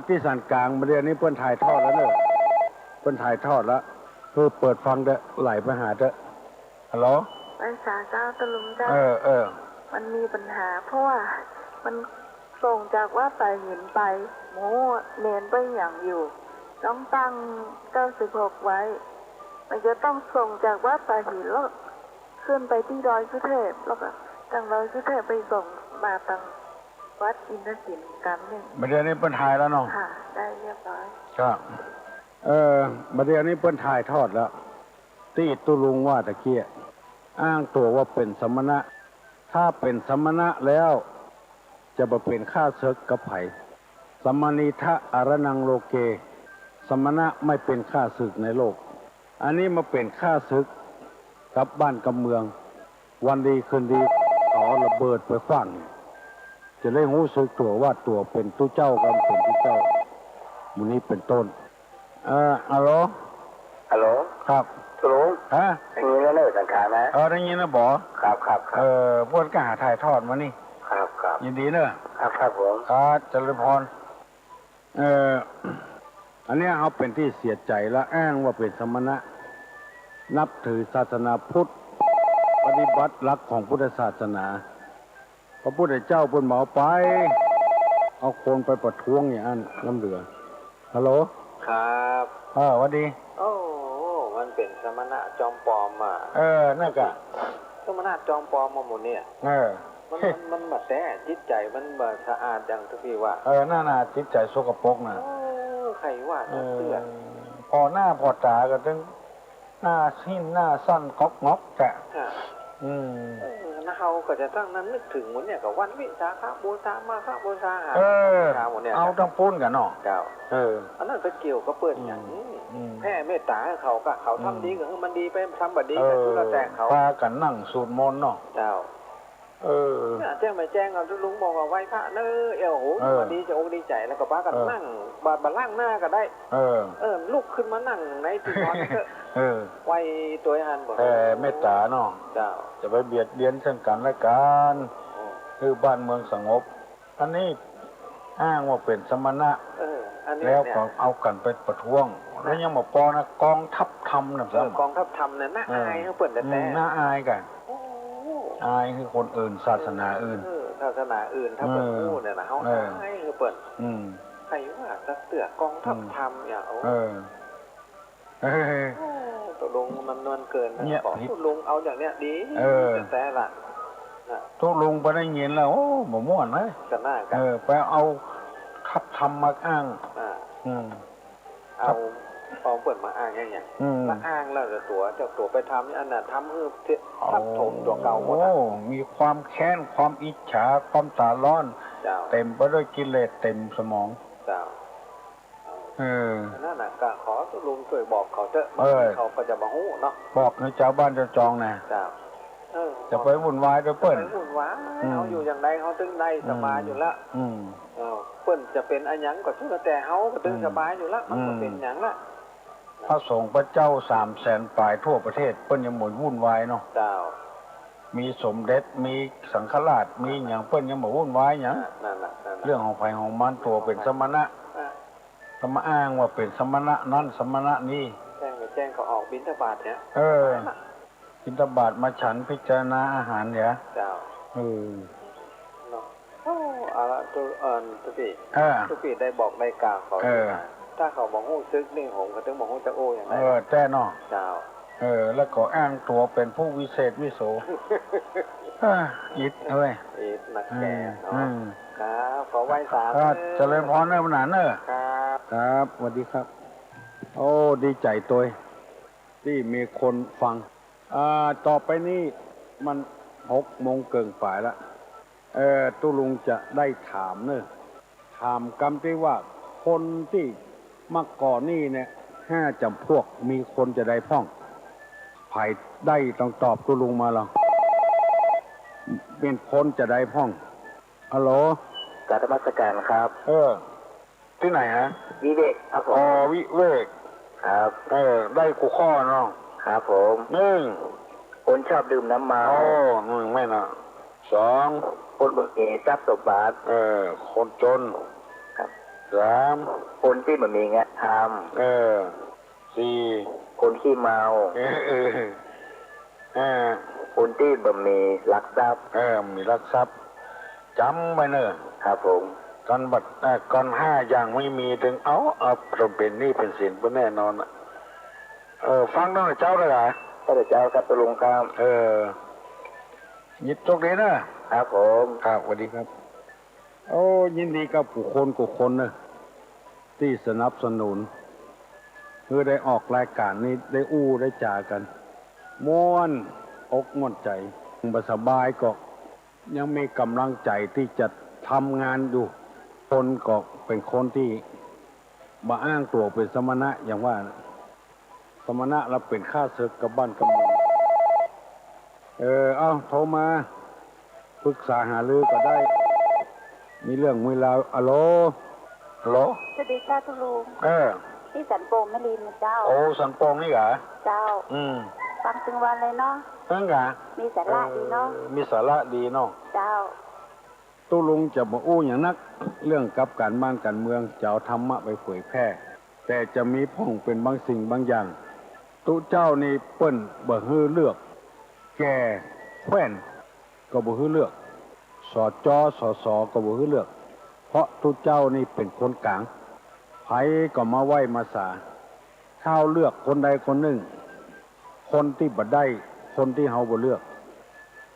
Speaker 2: ที่สันกลางมาเดี๋ยวนี้เปิ้นถ่ายทอดแล้วเนอะเปิ้นถ่ายทอดแล้วคือเปิดฟังเด้อไหลไปหาเด้อฮัลโหล
Speaker 4: ภาษาเจ้าตะลุงเจ้ามันมีปัญหาเพราะว่ามันส่งจากว่าไปเห็นไปโมเน้นไปอย่างอยู่ต้องตั้ง96ไว้มันจะต้องส่งจากว่าไปหินแล้วขึ้นไปที่ดอยสุเทพแล้วก็ทางดอยสุเทพไปส่งมาทางวัดอินทศิลป์กันนึง
Speaker 2: มาเดี๋ยวนี้เปิ้นถ่ายแล้วเนาะ
Speaker 4: ค่ะได้เรียบร้อย
Speaker 2: ครับมาเดี๋ยวนี้เปิ้นถ่ายทอดแล้วที่ตุลุงว่าตะเกียอ้างตัวว่าเป็นสมณะถ้าเป็นสมณะแล้วจะมาเป็นข้าศึกกับไผสมณีทะอรนังโลเกสมณะไม่เป็นข้าศึกในโลกอันนี้มาเป็นข้าศึกกับบ้านกับเมืองวันดีคืนดีขอระเบิดไปฟังจะได้รู้สึกตัวว่าตัวเป็นตู้เจ้ากันเป็นตู้เจ้ามูนี้เป็นต้น ฮัลโหล
Speaker 3: ฮัลโหล
Speaker 2: ครับ
Speaker 3: ตุลุง
Speaker 2: ฮะ
Speaker 3: อย่างนี้แล้วเนอะสังขารนะ
Speaker 2: ได้ยินนะบอ
Speaker 3: ครับครับครับ
Speaker 2: พวกก็หาถ่ายทอดมานี่
Speaker 3: ครับครับ
Speaker 2: ยินดีเนอะ
Speaker 3: ครับครับผม
Speaker 2: ครับเจริญพรอันนี้เอาเป็นที่เสียใจและอ้างว่าเป็นสมณะ นับถือศาสนาพุทธ ปฏิบัติหลักของพุทธศาสนา พระพุทธเจ้าเพิ่นเหมาไป เอาคนไปประท้วงอย่างนั้นน้ำเหลือฮัลโหล
Speaker 3: ครับ
Speaker 2: สวัสดี
Speaker 3: โอ้มันเป็นสมณะจอมปลอมอ่ะ
Speaker 2: นั่นกะ
Speaker 3: สมณะจอมปลอมมาหมดเนี่ยมันมาแท้จิตใจมันมาสะอาดอย่างทุกทีว่า
Speaker 2: น่าจิตใจสกปรกนะ
Speaker 3: ใครว่าเตือน
Speaker 2: พอหน้าพอตาก็ถึงหน้าสิ้นหน้าสั้นก๊อกงอกแต่
Speaker 3: นะเขาก็จะตั้งนั้นนึกถึงหมดเนี่ยกับวันวิสาขบูชามาฆบูชาหมดเนี่ย
Speaker 2: เอาต้องปุ้นกันเนาะ
Speaker 3: เจ้าอันนั้นไปเกี่ยวก็เปิดอย่างแผ่เมตตาเขาก็เขาทำดีก็คือมันดีไปทำบัดดีก็คือเราแต่เขา
Speaker 2: พากันนั่งสูตรมนต์เนาะ
Speaker 3: เจ้าแจ้งไม่แจ้งเอาลุงบอกว่าไหว้พระเนอะโหมันดีจะอกดีใจแล้วก็ป้ากันนั่งบาล่างหน้าก็ได้ลุกขึ้นมานั่งในที่นอนก็ไหว้ตัวหันบอก
Speaker 2: เมตตาเนาะ
Speaker 3: เจ้า
Speaker 2: จะไปเบียดเบียนซึ่งกันและกันคือบ้านเมืองสงบอันนี้อ้างว่าเป็นสมณะแล้วก็เอากันไปประท้วงแล้วยังบอกปอนะกองทัพธรรมนะ
Speaker 3: กองทัพธรรมเนี่ยน่าอายเขาเปิดแต่
Speaker 2: น่าอายกันอายคือคนอื่นศาสนาอื่น
Speaker 3: ศาสนาอื่นถ้าเปิดพูดเนี่ยนะเขาอายคือเปิดใครว่าจะเสือกองทัพธรรมอย่างตกลงมันนวลเกินนะบอกตกลงเอาอย่างเนี้ยดีแต่ละ
Speaker 2: ตกลงไปได้เงินแล้วโอ้หมม่วนเลย
Speaker 3: กันหน้ากัน
Speaker 2: ไปเอาทัพธรรมมาอ้าง
Speaker 3: เอาเปิดมาอ้างอย่างเงี้ยมาอ้างแล้วตัวไปทำนี่อันน่ะทำคือทับถมตัวเก่าหมด
Speaker 2: มีความแค้นความอิจฉาความตาร้อนเต็มไปด้วยกิเลสเต็มสมอง
Speaker 3: นั่นน่ะก็ขอลุงช่วยบอกเขาเถอะเขาก็จะมาหู้เนาะ
Speaker 2: บอกให้เจ้าบ้านเจ้าจองนะจะไปวุ่นวายด้วยเปิ้ล
Speaker 3: ไปวุ่นวายเขาอยู่อย่างไรเขาตึงได้สบายอยู่แล้วเปิ้ลจะเป็นอันยังก็ทุกแต่เขาก็ตึงสบายอยู่แล้วมันก็เป็นอย่างละ
Speaker 2: พระสงฆ์พระเจ้า300,000 ปลายทั่วประเทศเปิ้ลยังหมุนวุ่นวายเนาะมีสมเด็จมีสังฆราชมีอย่างเปิ้ลยังหมุนวุ่นวายอย่างเรื่องของไฟของมันตัวเป็นสมณะสมอ้างว่าเป็นสมณะนั่นสมณะนี่
Speaker 3: แจ้งเขาออกบิณฑบาตเนี่ย
Speaker 2: บิณฑบาตมาฉันพิจารณาอาหารเนี่ย
Speaker 3: เอาละทุกปีได้บอกได้กล่าวเขาถ้าเขาบอกหู้ซึกนี่ผมก็ต้องบอกหู้จะโอ้อย่างไร
Speaker 2: แต่เนาะ
Speaker 3: เจ้า
Speaker 2: แล้วก็อ้างตัวเป็นผู้วิเศษวิโสอิดเอ้ย
Speaker 3: อิดนักแก่ครับขอไหว้ศาล
Speaker 2: เจริญพรเนอะหนาเนอะครับสวัสดีครับโอ้ดีใจตัวที่มีคนฟังต่อไปนี้มัน6 โมงเกินป่ายละตุลุงจะได้ถามเนอะถามกำที่ว่าคนที่มาก่อนนี่เนี่ย5 จำพวกมีคนจะได้พ่องไผ่ได้ต้องตอบตุลุงมาหรอเป็นคนจะได้พ่องฮัลโหล
Speaker 3: กราบนมัสการครับ
Speaker 2: ที่ไหนฮะ
Speaker 3: วิเวกครับผม
Speaker 2: วิเวก
Speaker 3: ครับ
Speaker 2: ได้กูข้อเนาะ
Speaker 3: ครับผมคนชอบดื่มน้ำเมา
Speaker 2: ไม่นะ2
Speaker 3: คนบ่มีทรัพย์สมบัติ
Speaker 2: คนจน
Speaker 3: ครับ
Speaker 2: 3
Speaker 3: คนที่มันมีงานทำ
Speaker 2: 4
Speaker 3: คนขี้เมาคนที่บ่มีลักทรัพย์
Speaker 2: มีลักทรัพย์จำไว้เนอะ
Speaker 3: ครับผม
Speaker 2: ก่อน5 อย่างไม่มีถึงเอาเป็นนี่เป็นสินเป็นแน่นอนฟังน้องเจ้าได้ไหม
Speaker 3: พระเจ้าครับตุลุงครับ
Speaker 2: ยิดโชคดีนะครับ
Speaker 3: ผม
Speaker 2: ครับสวัสดีครับโอ้ยินดีกับผู้คนกุคนนะที่สนับสนุนเพื่อได้ออกรายการนี้ได้ได้จ่ากันม่วนอกม่วนใจสบายก็ยังมีกำลังใจที่จะทำงานอยู่คนก็เป็นคนที่มาอ้างตัวเป็นสมณะอย่างว่าสมณะเราเป็นข้าศึกกับบ้านกับเมืองโทรมาปรึกษาหารือก็ได้มีเรื่องมีราวฮัลโหล
Speaker 4: สวัสดีค่ะตุลุง ที่สันโปงไม่ลีนนะเจ้า
Speaker 2: โอ้สันโปงนี่เหรอ
Speaker 4: เจ้าฟังถึงวันเลยเนาะ
Speaker 2: นั่นเหรอ
Speaker 4: มีสาระดีเนาะ
Speaker 2: มีสาระดีเนาะ
Speaker 4: เจ้า
Speaker 2: ตู้ลุงจะมาอู้อย่างนักเรื่องกับการบ้านการเมืองจะเอาธรรมะไปเผยแพร่แต่จะมีพ่องเป็นบางสิ่งบางอย่างตู้เจ้านี่เปิ้นบ่ฮื้อเลือกแก่แคว้นก็บ่ฮื้อเลือกสจสสก็บ่ฮื้อเลือกเพราะตู้เจ้านี่เป็นคนกลางไผก็มาไหว้มาสาข้าวเลือกคนใดคนหนึ่งคนที่บ่ได้คนที่เฮาบ่เลือก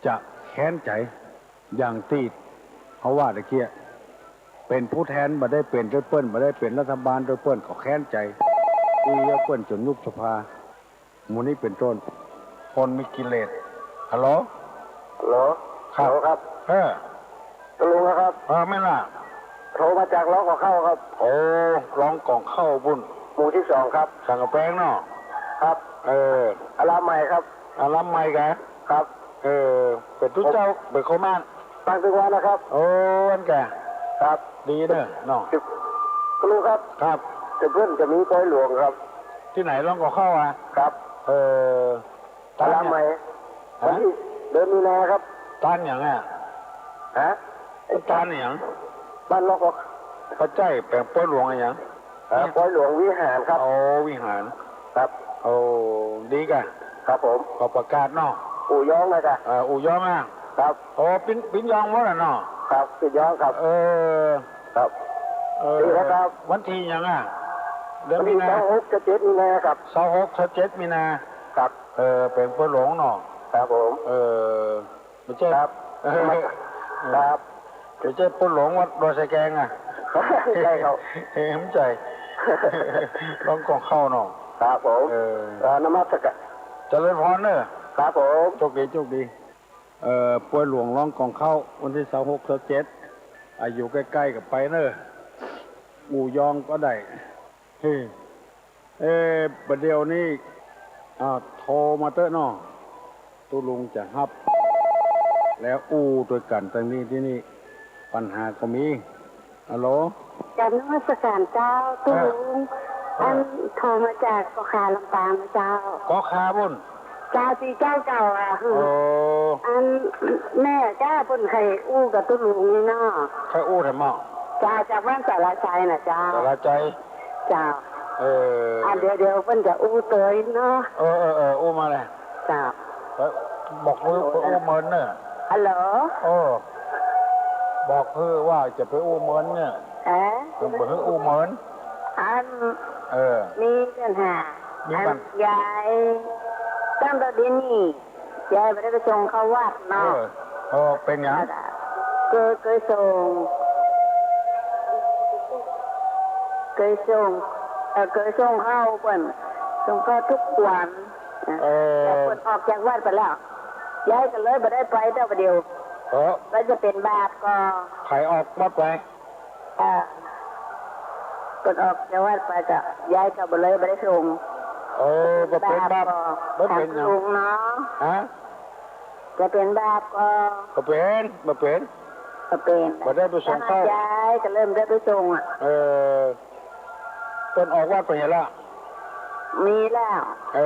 Speaker 2: จะแค้นใจอย่างที่เขาว่าตะเกียเป็นผู้แทนบ่ได้เป็นโดยเปิ้นบ่ได้เป็นรัฐบาลโดยเปิ้นก็แค้นใจอีเปิ้นจนยุบสภาหมู่นี้เป็นต้นคนมีกิเลสฮัลโหลครับ
Speaker 3: ตลุงครับ
Speaker 2: แม่ล่ะ
Speaker 3: โทรมาจากร้องก่อเข้าครับ
Speaker 2: โอ้ร้องกองเข้าบุญ
Speaker 3: หมู่ที่2ครับ
Speaker 2: สังกะแปงเนาะ
Speaker 3: ครับอารามใหม่ครับ
Speaker 2: อารามใหม่กะ
Speaker 3: ครับ
Speaker 2: เป็นตู้เจ้าเป็นโคม่าน
Speaker 3: ตั้งถึงวันนะครับ
Speaker 2: โอ้อันแก
Speaker 3: ครับ
Speaker 2: ดีเด้อเนาะ
Speaker 3: ตลุงครับจะเพื่อนจะมีปอยหลวงครับ
Speaker 2: ที่ไหนร้องก่อเข้าอ่ะ
Speaker 3: ครับอารามใหม่เดินมีนาครับ
Speaker 2: ตานอย่างอ่ะตานอย่าง
Speaker 3: บ้านนอก
Speaker 2: พระเจ้าแปลงป้อยหลวงอะไรอย่าง
Speaker 3: ป้อยหลวงวิหารครับ
Speaker 2: โอ้วิหาร
Speaker 3: ครับ
Speaker 2: โอ้ดีกัน
Speaker 3: ครับผม
Speaker 2: ขอประกาศเนาะ
Speaker 3: อู่ยองนะจ๊ะ
Speaker 2: อู่ยองอ่ะ
Speaker 3: ครับ
Speaker 2: โอ้ปิ้นยองวะน่ะเนาะ
Speaker 3: ครับปิ้นยองครับครับดีแล้วครับ
Speaker 2: วันที่ยังอ่ะ
Speaker 3: เดือนมีนา26-27มีนาครับ
Speaker 2: 26-27มีนา
Speaker 3: ครับ
Speaker 2: เป็นป้อยหลวงเนาะ
Speaker 3: ครับผม
Speaker 2: ไม่ใช่
Speaker 3: ครับครับ
Speaker 2: ไม่ใช่ป้อยหลวงวัดดอยสะแกงอ่ะ
Speaker 3: ใช่ครับ
Speaker 2: เห็นใจร้องกองเข้าเนาะ
Speaker 3: ครับผมนมัสการ
Speaker 2: เจริญพรเนอะ
Speaker 3: ครับผม
Speaker 2: โชคดีป่วยหลวงร้องกองเข้าวันที่26-27อายุใกล้ๆกับไปเนอะอู่ยองก็ได้ประเดี๋ยวนี้โทรมาเตอะเนาะตุลุงจะฮับแล้วอู่ด้วยกันตรงนี้ที่นี่ปัญหาก็มีฮัลโหล
Speaker 4: จำนมัสการเจ้าตุลุงอันโทรมาจากกอคาลำปางนะเจ้าก
Speaker 2: อคาบุญ
Speaker 4: เจ้าตีเจ้าเก่าอ่ะอันแม่เจ้าปุ่นไข่อู้กับตุลุงนี่เนาะ
Speaker 2: ไข่อู้ทำไม
Speaker 4: เจ้าจากบ้านสารใจนะเจ้า
Speaker 2: สารใจ
Speaker 4: เจ้าเดี๋ยวเพิ่นจะอู้เตยเนาะ
Speaker 2: อู้มาเลย
Speaker 4: เจ้า
Speaker 2: บอกมือไปอู้เมินเนอะ
Speaker 4: ฮัลโหล
Speaker 2: บอกเพื่อว่าจะไปอู้เมินเนี่ยบอกให้อู้เมิน
Speaker 4: อันมีปัญหาอันยายตั้งแต่เดือนนี้ยายไม่ได้ไปส่งเขาวัดเนาะ
Speaker 2: เป็นยัง
Speaker 4: เคยส่งเข้าเพิ่นส่งเข้าทุกวันแต่เพิ่นออกจากวัดไปแล้วยายก็เลยไม่ได้ไปแต่ประเดี๋ยวแล้วจะเป็นบาปก็
Speaker 2: ใครออกวัดไป
Speaker 4: กดออกจากวัดไปจะย้ายกับเลยไม่ได้ส่ง
Speaker 2: ก็เป็นบาป
Speaker 4: ไม่เป็นเนาะจะเป็นบาป
Speaker 2: ก็เป็นไม่ได้ไปส่งเข้า
Speaker 4: ย้ายก็เริ่มได้ไปส่ง
Speaker 2: ต้นออกวัดไปแล้ว
Speaker 4: มีแล้ว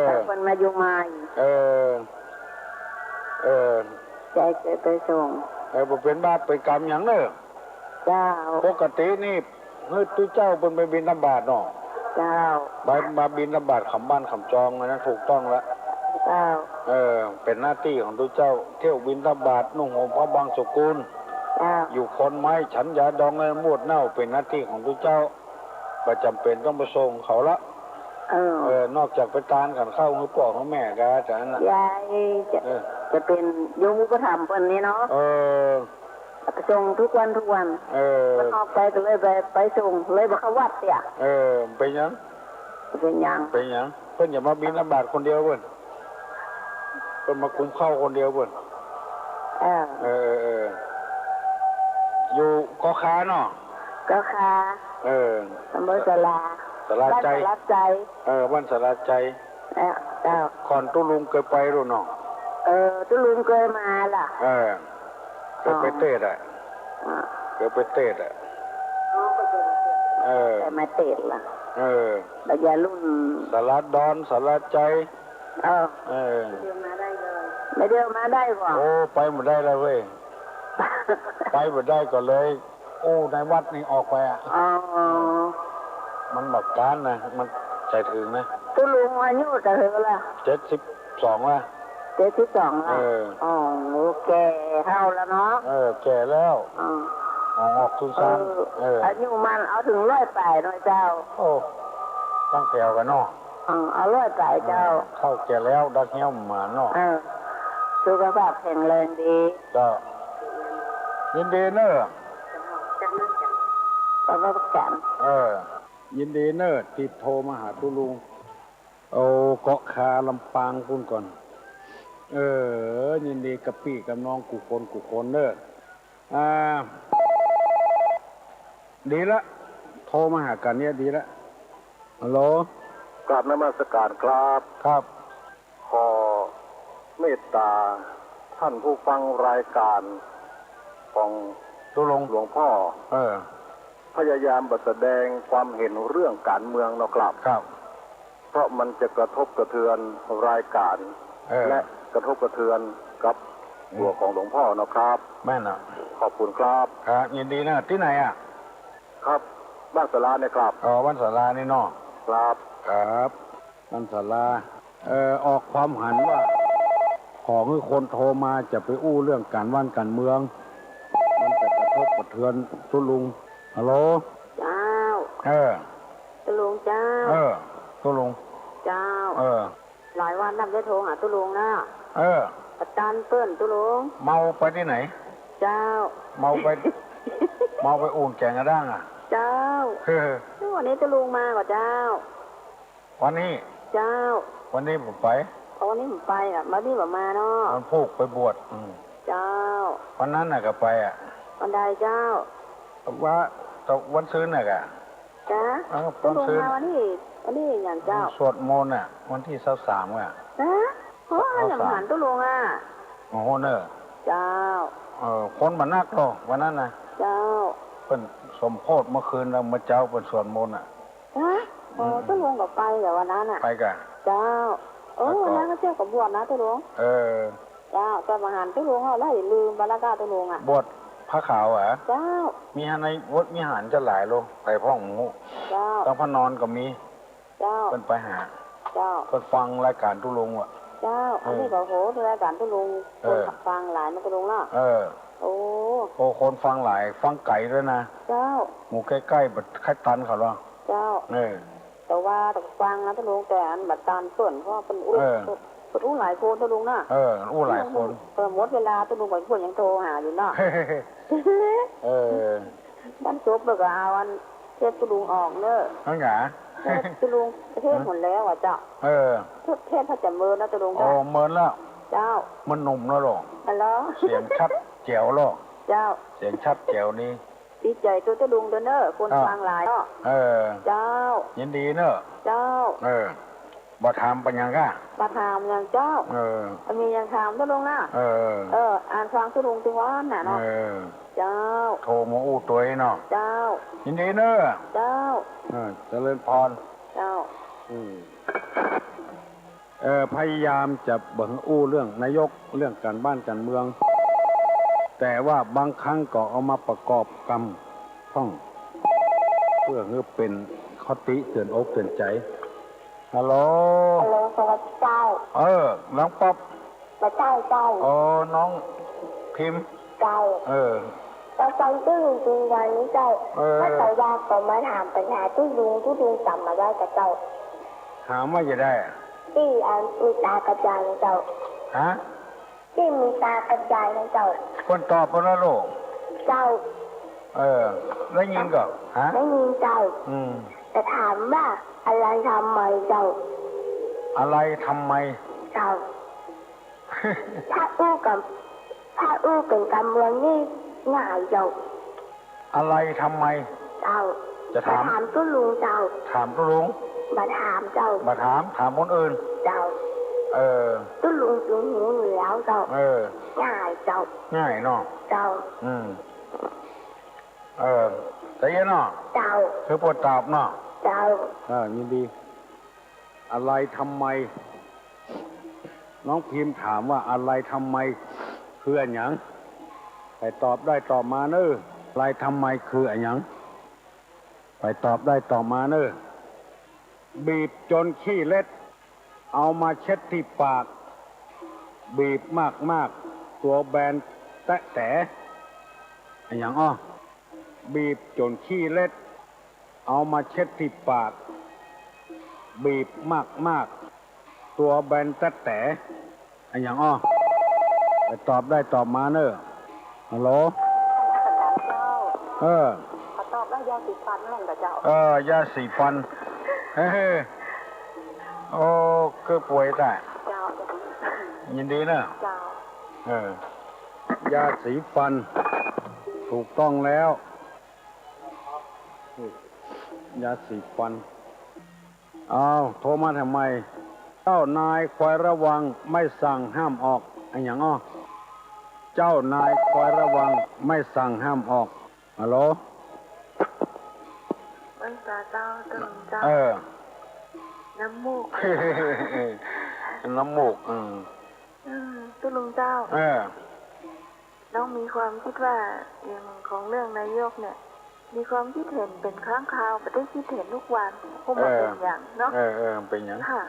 Speaker 4: แต่คนมาอยู่มาใจเคยไปส่ง
Speaker 2: บ่เป็นบาปไปกรรมอย่างเนอะ
Speaker 4: เจ้า
Speaker 2: ปกตินี่ตู้เจ้าเป็นไปบิณฑบาตเนาะ
Speaker 4: เจ้า
Speaker 2: มาบิณฑบาตขำบ้านขำจองนะถูกต้องแล้ว
Speaker 4: เจ้า
Speaker 2: เป็นหน้าที่ของตู้เจ้าเที่ยวบิณฑบาตนุ่งห่มผ้าบางสกุลอยู่คนไม้ฉันยาดองเลยมูดเน่าเป็นหน้าที่ของตู้เจ้าประจำเป็นต้องไปส่งเขาละนอกจากไปตานกันเข้ามือป่อของแม่กาจากนั้น
Speaker 4: ยายจะเป็นโยมก็ทำเพิ่นนี้เนาะไปส่งทุกวันมันออกไปก็เลยไปส่งเลยบอกเขาวัดเนี่ย
Speaker 2: เป็นยังเพิ่นอย่ามาบินลำบากคนเดียวเพิ่นมาคุ้มเข้าคนเดียวเพิ่นอยู่กอคาเนาะ
Speaker 4: กอคาตำบลสลา
Speaker 2: บ้านสลาใจบ้านสลาใจก่อนตู้ลุงเคยไปหรือเนาะ
Speaker 4: ตู้ลุงเคยมาล่ะ
Speaker 2: เคยไปเตะอ่ะ
Speaker 4: แต่มาเตะล่ะ แต่อย่ารุ่น
Speaker 2: สาราดอนสาราใจ
Speaker 4: เดียวมาได้เลยไม่เดียวมาได้กว่า
Speaker 2: โอ้ไปหมดได้แล้วเว้ย ไปหมดได้ก็เลยโอ้ในวัดนี่ออกไปอ่ะมันแบบการนะมันใจถึงนะ
Speaker 4: ตุลุงอายุจะเท่าไหร่
Speaker 2: 72ละ
Speaker 4: 72ละอ๋อแก่เท่าแล้วเนาะ
Speaker 2: แก่แล้วออกทุนซ้
Speaker 4: ำอายุมันเอาถึง108หน่อยเจ้า
Speaker 2: โอ้ตั้งแถวกันเนาะ
Speaker 4: เอา108เจ้า
Speaker 2: เข้าแก่แล้วดักเหี้ยวหมาเนาะ
Speaker 4: สุขภาพแข็งแรงดี
Speaker 2: ก็ยินดีเนอะ
Speaker 4: ก็ว่าประกัน
Speaker 2: ยินดีเนอะที่โทรมาหาตุลุงเอาเกาะคาลำปางพุ่นก่อนยินดีกับพี่กับน้องกูคนเนอะดีละโทรมาหากันเนี่ยดีละฮัลโหล
Speaker 3: กราบนมัสการครับ
Speaker 2: ครับ
Speaker 3: ขอเมตตาท่านผู้ฟังรายการของ
Speaker 2: ตุลุง
Speaker 3: หลวงพ่อพยายามแสดงความเห็นเรื่องการเมืองนะครับเพราะมันจะกระทบกระเทือนรายการและกระทบกระเทือนกับตัวของหลวงพ่อนะครับ
Speaker 2: แม่น่ะ
Speaker 3: ขอบคุณครับ
Speaker 2: ยินดีนะที่ไหนอ่ะ
Speaker 3: ครับบ้านศาลาเนี่ยครับ
Speaker 2: บ้านศาลานี่เนาะ
Speaker 3: ครับ
Speaker 2: บ้านศาลาออกความหันว่าขอให้คนโทรมาจะไปอู้เรื่องการว่านการเมืองมันจะกระทบกระเทือนตุลุงฮัลโหล
Speaker 4: เจ้าตุลุงเจ้า
Speaker 2: ตุลุง
Speaker 4: เจ้าหลายวันนำได้โทรหาตุลุงนะประจานเปิ้นตุลุง
Speaker 2: เมาไปที่ไหน
Speaker 4: เจ้า
Speaker 2: เมาไปอุ่นแกงกระด้างอ่ะ
Speaker 4: เจ้าวันนี้ตุลุงมาก่อนเจ้า
Speaker 2: วันนี้
Speaker 4: เจ้า
Speaker 2: วันนี้ผมไป
Speaker 4: วันนี้ผมไปอ่ะมาที่ผมมาเนาะ
Speaker 2: มันพูกไปบวช
Speaker 4: เจ้า
Speaker 2: วันนั้นน่ะก็ไปอ่ะ
Speaker 4: วันใดเจ้า
Speaker 2: ว่าตกวันซื้อน่ะกะ
Speaker 4: จ้าตุลุงมาวันนี้อย่างเจ้า
Speaker 2: สวดมนต์อ่ะวันที่23อ่ะ
Speaker 4: เพราะอย่างหันตุลุงอ่ะ
Speaker 2: โอ้โหเนอะ
Speaker 4: เจ้า
Speaker 2: คนมันนักหรอวันนั้นนะ
Speaker 4: เจ้า
Speaker 2: เป็นสมโพธิเมื่อคืนเราเมื่อเจ้าเป็นสวดมนต์อ่ะ
Speaker 4: ตุลุงก็ไปแต่วันนั้นอ่ะ
Speaker 2: ไปกัน
Speaker 4: เจ้าวันนั้นก็เจ้ากับบวชนะตุลุงเจ้าแต่มาหันตุลุงเขาไล่ลืมบรรยากาศตุลุงอ่ะ
Speaker 2: บวชพระขาวอ่ะ
Speaker 4: เจ้า
Speaker 2: มีในวัดมีหันจะหลายโลไปพ่องหมู
Speaker 4: เจ้า
Speaker 2: ต้องพระนอนก็มี
Speaker 4: เจ้า
Speaker 2: เป็นไปหา
Speaker 4: เจ้า
Speaker 2: เป็นฟังรายการตุลุงอ่ะ
Speaker 4: เจ้าอันนี้ก็โหรายการตุลุงคนฟังหลายมันตุลุงล่ะโอ้
Speaker 2: คนฟังหลายฟังไก่ด้วยนะ
Speaker 4: เจ้า
Speaker 2: หมูใกล้ๆแบบไข่ตันเขาหรอ
Speaker 4: เจ้าแต่ว่าต้องฟังนะตุลุงแต่อันบัดตานเปิ่นเพราะเป็นอู้หลายคนตุลุงน่ะ
Speaker 2: อู้หลายคน
Speaker 4: หมดเวลาตุลุงกับพวกยังโทรหาอยู่น่ะบ้านจบแล้วก็เอาอันเทศตุลุงออกเนอะ
Speaker 2: นั่นไง
Speaker 4: ตุลุงเทศหมดแล้วอ่ะเจ้าเทศพระจำเมินนะตุลุง
Speaker 2: เมินแล้ว
Speaker 4: เจ้า
Speaker 2: มันหนุ่มแล้วหรอ
Speaker 4: แล้ว
Speaker 2: เสียงชัดแจ๋วหรอ
Speaker 4: เจ้า
Speaker 2: เสียงชัดแจ๋วนี่
Speaker 4: ดีใจตัวตุลุงเด้อเนอะคนฟังหลายเนาะเจ้า
Speaker 2: ยินดีเนอะ
Speaker 4: เจ้า
Speaker 2: บ่ถามปัญญาก่ะ
Speaker 4: บ่ถามอย่างเจ้ามีอย่างถามตุลุงนะอ่านฟังตุลุงถึงวันน่ะเนาะเจ้า
Speaker 2: โทรมาอู้ตัวเนาะ
Speaker 4: เจ้า
Speaker 2: ยินดีเนอะ
Speaker 4: เจ้า
Speaker 2: เจริญพร
Speaker 4: เจ้า
Speaker 2: พยายามจะบังอู้เรื่องนายกเรื่องการบ้านการเมืองแต่ว่าบางครั้งก็เอามาประกอบกรรมท่องเพื่อให้เป็นคติเตือนอกเตือนใจฮัลโหล
Speaker 4: สวัสดีเจ้า
Speaker 2: น้องป๊อป
Speaker 4: มาเจ้า
Speaker 2: น้องพิมพ์
Speaker 4: เจ้าเราฟังตู้ลุงจริงวันนี้เจ้าถ้าแต่ว่าก็มาถามปัญหาตู้ลุงจำมาได้กับเจ้า
Speaker 2: ถามว่าจะได้
Speaker 4: ที่มีตากระจายนะเจ้าที่มีตากระจายนะเจ้า
Speaker 2: คนตอบคนละโลก
Speaker 4: เจ้า
Speaker 2: ได้ยินก่อน
Speaker 4: ได้ยินเจ้าแต่ถามว่าอะไรทำไมเจ้า
Speaker 2: อะไรทำไม
Speaker 4: เจ้าถ้าอู้เป็นการเมืองนี่ง่ายเจ้า
Speaker 2: อะไรทำไม
Speaker 4: เจ้า
Speaker 2: จะถาม
Speaker 4: ตู้ลุงเจ้า
Speaker 2: ถามตู้ลุง
Speaker 4: มาถามเจ้า
Speaker 2: มาถามคนอื่น
Speaker 4: เจ้าตู้ลุงหิวอยู่แล้วเจ้าง่ายเจ้า
Speaker 2: ง่ายเนาะ
Speaker 4: เจ้า
Speaker 2: แต่ยังเนาะ
Speaker 4: เจ้า
Speaker 2: คือปวดตอบเนาะ
Speaker 4: เจ้า
Speaker 2: ยินดีอะไรทำไมน้องพิมพ์ถามว่าอะไรทำไมคืออันหยังไปตอบได้ตอบมาเนอะอะไรทำไมคืออันหยังไปตอบได้ตอบมาเนอะบีบจนขี้เล็ดเอามาเช็ดที่ปากบีบมากตัวแบนแตะแต่อันหยังบีบจนขี้เล็ดเอามาเช็ดที่ปากบีบมากตัวแบนแตะแต่อันหยังไปตอบได้ตอบมาเนอะฮัลโหล
Speaker 4: ขอตอบได้ยาสีฟันนั่นกับเจ้
Speaker 2: ายาสีฟันเฮ้โอ้คือป่วยแต่
Speaker 4: เจ้า
Speaker 2: ยินดีนะ
Speaker 4: เจ้
Speaker 2: ายาสีฟันถูกต้องแล้วยาสีฟันโทรมาทำไมเจ้านายคอยระวังไม่สั่งห้ามออกอันหยังเจ้านายคอยระวังไม่สั่งห้ามออกฮัลโหล
Speaker 4: มันตาเจ้าตึงเจ้าน้ำมูก
Speaker 2: น้ำมูก
Speaker 4: ตุลุงเจ้าน้องมีความคิดว่าอย่างของเรื่องนายกเนี่ยมีความคิดเห็นเป็นครั้งคราวไม่ได้คิดเห็นทุกวันคงมาเป็นอย่างเนาะ
Speaker 2: เป็นอย่าง
Speaker 4: ค่ะ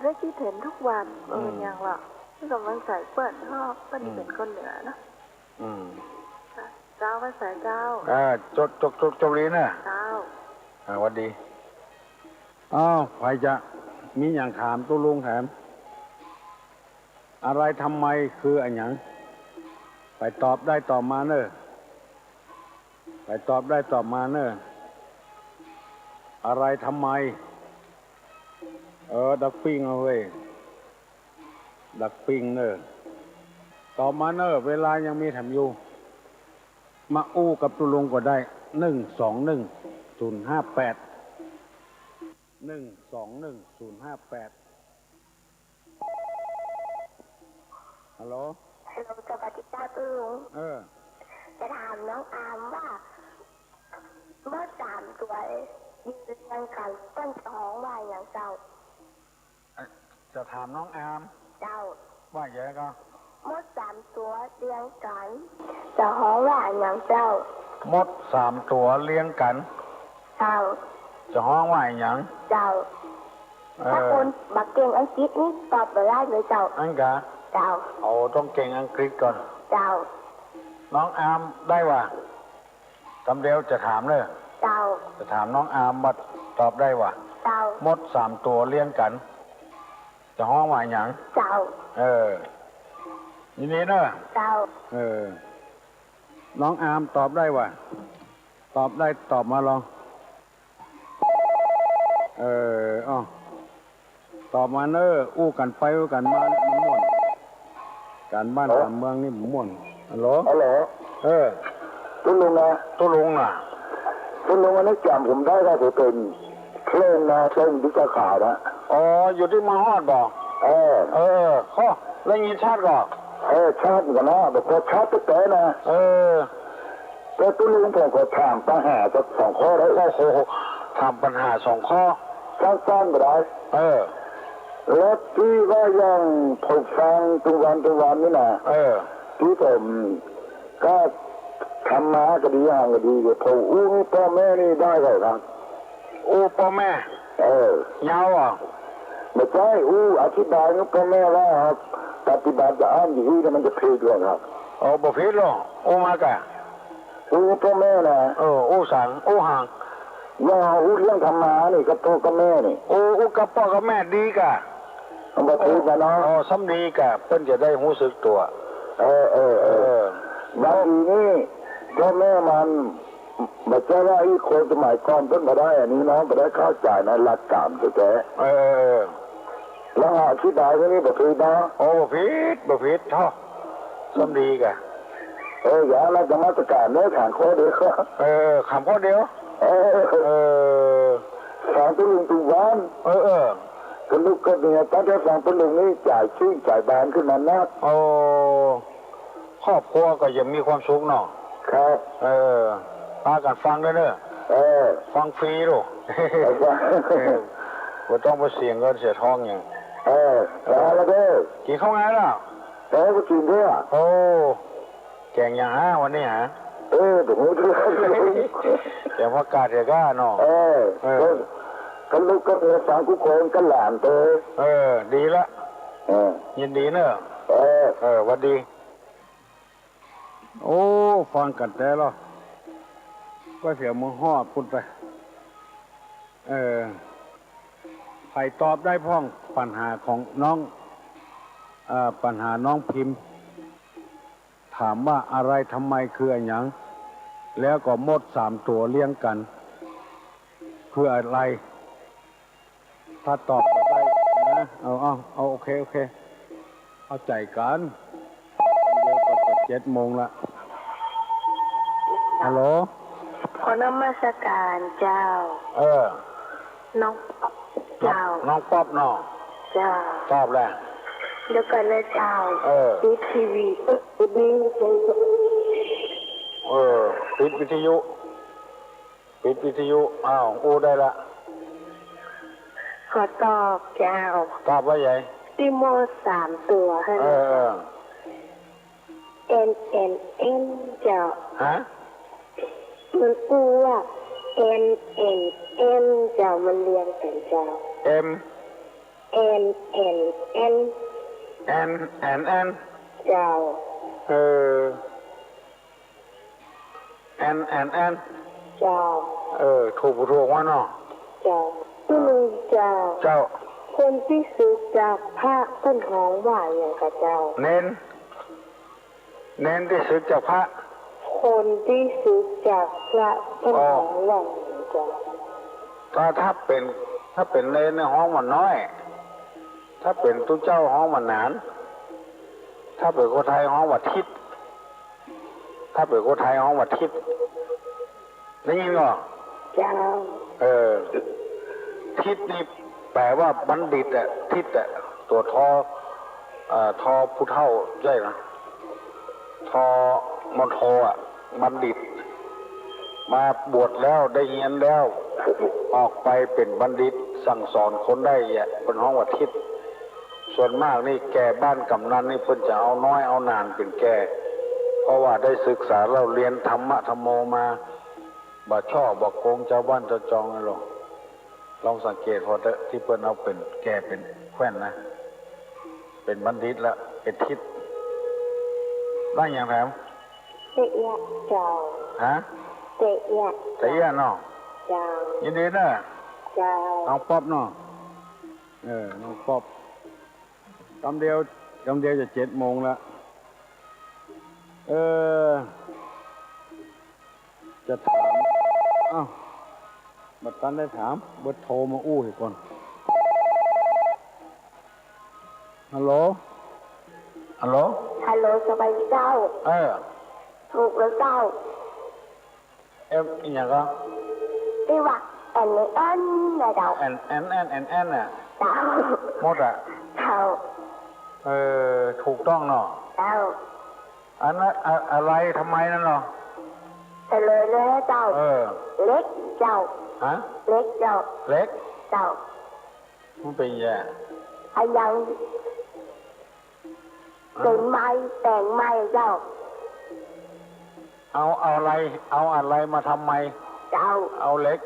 Speaker 4: ได้คิดเห็นทุกวันเป็นอย่างหรอที่กำลังใส่เปิ้ลชอบเปิ้ลเป็นคนเหนือนะเจ้าภาษาเจ้า
Speaker 2: จบลีนะ
Speaker 4: เจ้า
Speaker 2: วัสดีใครจะมีอย่างถามตุลุงแถมอะไรทำไมคืออันหยังไปตอบได้ตอบมาเนอะไปตอบได้ตอบมาเนอะอะไรทำไมดักปิ้งเอาเว้ยดักปิ้งเนอะตอบมาเนอะเวลายังมีแถมอยู่มาอู้กับตุลุงก็ได้121-058 121-058ฮัลโหล
Speaker 4: สวัสดีจ้าตุลุงจะถามน้องอามว่าเมื่อ3 ตัวยืนเรียงกันต้นท้องว่าอย่างเจ้า
Speaker 2: จะถามน้องอาม
Speaker 4: เจ้า
Speaker 2: ว่าอย่างไรก็
Speaker 4: มด3 ตัวเรียงกันจะฮ้องว่าอย่างเจ้าม
Speaker 2: ด3 ตัวเรียงกัน
Speaker 4: เจ้า
Speaker 2: จะฮ้องว่าอย่าง
Speaker 4: เจ้าถ้าคนบักเก่งอังกฤษนี่ตอบไปได้เลยเจ้า
Speaker 2: อังกะ
Speaker 4: เจ้า
Speaker 2: ต้องเก่งอังกฤษก่อน
Speaker 4: เจ้า
Speaker 2: น้องอามได้ว่าคำเดียวจะถามเลย
Speaker 4: เจ้า
Speaker 2: จะถามน้องอามมาตอบได้ว่า
Speaker 4: เจ้าม
Speaker 2: ด3 ตัวเรียงกันจะฮ้องว่าอย่าง
Speaker 4: เจ้า
Speaker 2: ยินดีเนอะ
Speaker 4: เจ้า
Speaker 2: น้องอามตอบได้ว่าตอบได้ตอบมาลองตอบมาเนอะอู้กันไปอู้กันมามันม่วนการบ้านการเมืองนี่ม่วนฮัลโหล
Speaker 5: ตุลุงนะ
Speaker 2: ตุลุง
Speaker 5: อันนี้จำผมได้ว่าผมเป็นเครื่องนะเครื่องดิจิข่าวนะ
Speaker 2: อยู่ที่มาฮอดบอกข้อแล้วยินชาติก่อน
Speaker 5: ชาติกันนะแบบพอชาติแต่นะแต่ตุลุงผมก็ถามปัญหาสัก2 ข้อได้
Speaker 2: ถามปัญหา2 ข้อ
Speaker 5: สั้นๆก็ได้แล้วที่ว่ายังผมฟังทุกวันนี่นะที่ผมก็ทำมาก็ดีอย่างก็ดีก็ผมอู้พ่อแม่นี่ได้เลยครับ
Speaker 2: พ่อแม่ยาว
Speaker 5: ไม่ใช่อธิบายกับพ่อแม่ว่าปฏิบัติจะอ่านอยู่ที่มันจะผิดหรอครับ
Speaker 2: บ่ผิดหรอกมากะ
Speaker 5: พ่อแม่นะ
Speaker 2: สั่งห่าง
Speaker 5: ว่าเรื่องธรรมะนี่กับพ่อกับแม่นี่
Speaker 2: กับพ่อกับแม่ดีกะ
Speaker 5: มันบ่ผิดนะเนาะ
Speaker 2: ซ้ำดีกะเพิ่นจะได้รู้สึกตัว
Speaker 5: บางทีนี่พ่อแม่มันไม่ใช่ว่าไอ้คนสมัยก่อนเพิ่นมาได้อันนี้น้องก็ได้เข้าใจในหลักการแท้แล้วอธิบายว่านี่บ่ผิดนะ
Speaker 2: บ่ผิดท่อซ้ำดีกะ
Speaker 5: อย่างนั้นจะมาตรการเนื้อขานข้อเดียว
Speaker 2: ขามข้อเดียว
Speaker 5: สอนตุลุงทุกวันก็ลูกก็เนี่ยตอนที่ฟังตุลุงนี่จ่ายชื่นจ่ายบานขึ้นมานะ
Speaker 2: ครอบครัวก็ยังมีความสุขเนาะ
Speaker 5: ครับ
Speaker 2: พากันฟังได้เนอะ ฟังฟรีลูกว่าต้องไปเสียเงินเสียทองอย่าง
Speaker 5: แล้วก็
Speaker 2: กินข้าวไงล่ะ
Speaker 5: ก็กินด้วย
Speaker 2: โอ้แกงอย่างฮะวันนี้ฮะ
Speaker 5: ถูกด้วย
Speaker 2: แกงผักกาดเดี๋ยวก็เนาะ
Speaker 5: ก็ลูกก็เอฟังกุโคนก็หลานเต
Speaker 2: ดีละยินดีเนอะวันดีโอ้ฟังกันแต่ละก็เสียมือห่อพูดไปใครตอบได้พ้องปัญหาของน้องปัญหาน้องพิมพ์ถามว่าอะไรทำไมคืออะไรอย่างแล้วก็มด3 ตัวเลี้ยงกันคืออะไรถ้าตอบได้นะเอาโอเคเอาใจกันเดี๋ยวก็จะ7 โมงละฮัลโหล
Speaker 4: ขอนมัสการเจ้าน้องเจ้า
Speaker 2: น้องป๊อบน้อง
Speaker 4: เจ้า
Speaker 2: ตอบแล้ว
Speaker 4: เดี๋ยวกันนะเจ้าปิดทีวีปิด
Speaker 2: วิทยุอ้าวโอ้ได้ละ
Speaker 4: ขอตอบเจ้า
Speaker 2: ตอบว่าไง
Speaker 4: ติโม3 ตัวให้N เจ้า
Speaker 2: ฮะ
Speaker 4: มันพูดว่า N เจ้ามันเรียงกันเจ้า
Speaker 2: M
Speaker 4: N เจ้า
Speaker 2: N
Speaker 4: เจ้า
Speaker 2: ถูกว่าเนาะ
Speaker 4: เจ้าตุลุงเจ้าคนที่ซื้อจากพระต้นหอมว่าอย่างกับเจ้า
Speaker 2: เน้นที่ซื้อจากพระ
Speaker 4: คนที่ซื้อจากพระต้นหอมว่าเจ้า
Speaker 2: ถ้าเป็นเน้นในห้องมันน้อยถ้าเป็นตุ้เจ้าห้องมันหนานถ้าเป็นคนไทยห้องวัดทิศถ้าเป็นคนไทยห้องวัดทิศได้ยินก่อ
Speaker 4: เจ้า
Speaker 2: ทิศนี่แปลว่าบัณฑิตอ่ะทิศอ่ะตัวทอผู้เฒ่าใช่ไหมทอมณฑอ่ะบัณฑิตมาบวชแล้วได้เรียนแล้วออกไปเป็นบัณฑิตสั่งสอนคนได้เป็นห้องวัดทิศส่วนมากนี่แก่บ้านกำนันนี่เพิ่นจะเอาน้อยเอานานเป็นแก่เพราะว่าได้ศึกษาเราเรียนธรรมะธรรมโมมาบ่ช่อบ่โกงเจ้าบ้านเจ้าจองเลยหรอกลองสังเกตพอที่เพิ่นเอาเป็นแก่เป็นแคว้นนะเป็นบัณฑิตแล้วเป็นทิศได้อย่างไร
Speaker 4: เตะยะเจ้า
Speaker 2: ฮะ
Speaker 4: เตะยะ
Speaker 2: เนาะ
Speaker 4: เจ้า
Speaker 2: ยินดีนะ
Speaker 4: เจ้า
Speaker 2: น้องป๊อบเนาะน้องป๊อบกำเดียวจะ7 โมงแล้วจะถามบัดตันได้ถามเบิดโทรมาอู้ให้ก่อนฮัลโหล
Speaker 4: สบายดีเจ้าถูกแล้วเจ้า
Speaker 2: อีกอย่างก็
Speaker 4: ที่ว่าN là đâu
Speaker 2: N à
Speaker 4: đâu
Speaker 2: mốt à
Speaker 4: đâu
Speaker 2: ถูกต้องเนาะ
Speaker 4: đâu
Speaker 2: อันนั้นอะไรทำไมนั่นเนาะ
Speaker 4: แต่เลยเจ้าเล็กเจ้า
Speaker 2: ฮะ
Speaker 4: เล็กเจ้า
Speaker 2: เล็ก
Speaker 4: เจ้า
Speaker 2: มันเป็นยัง
Speaker 4: ยังแต่งไม้เจ้า
Speaker 2: เอาอะไรมาทำไม
Speaker 4: เจ้า
Speaker 2: เอาเล็ก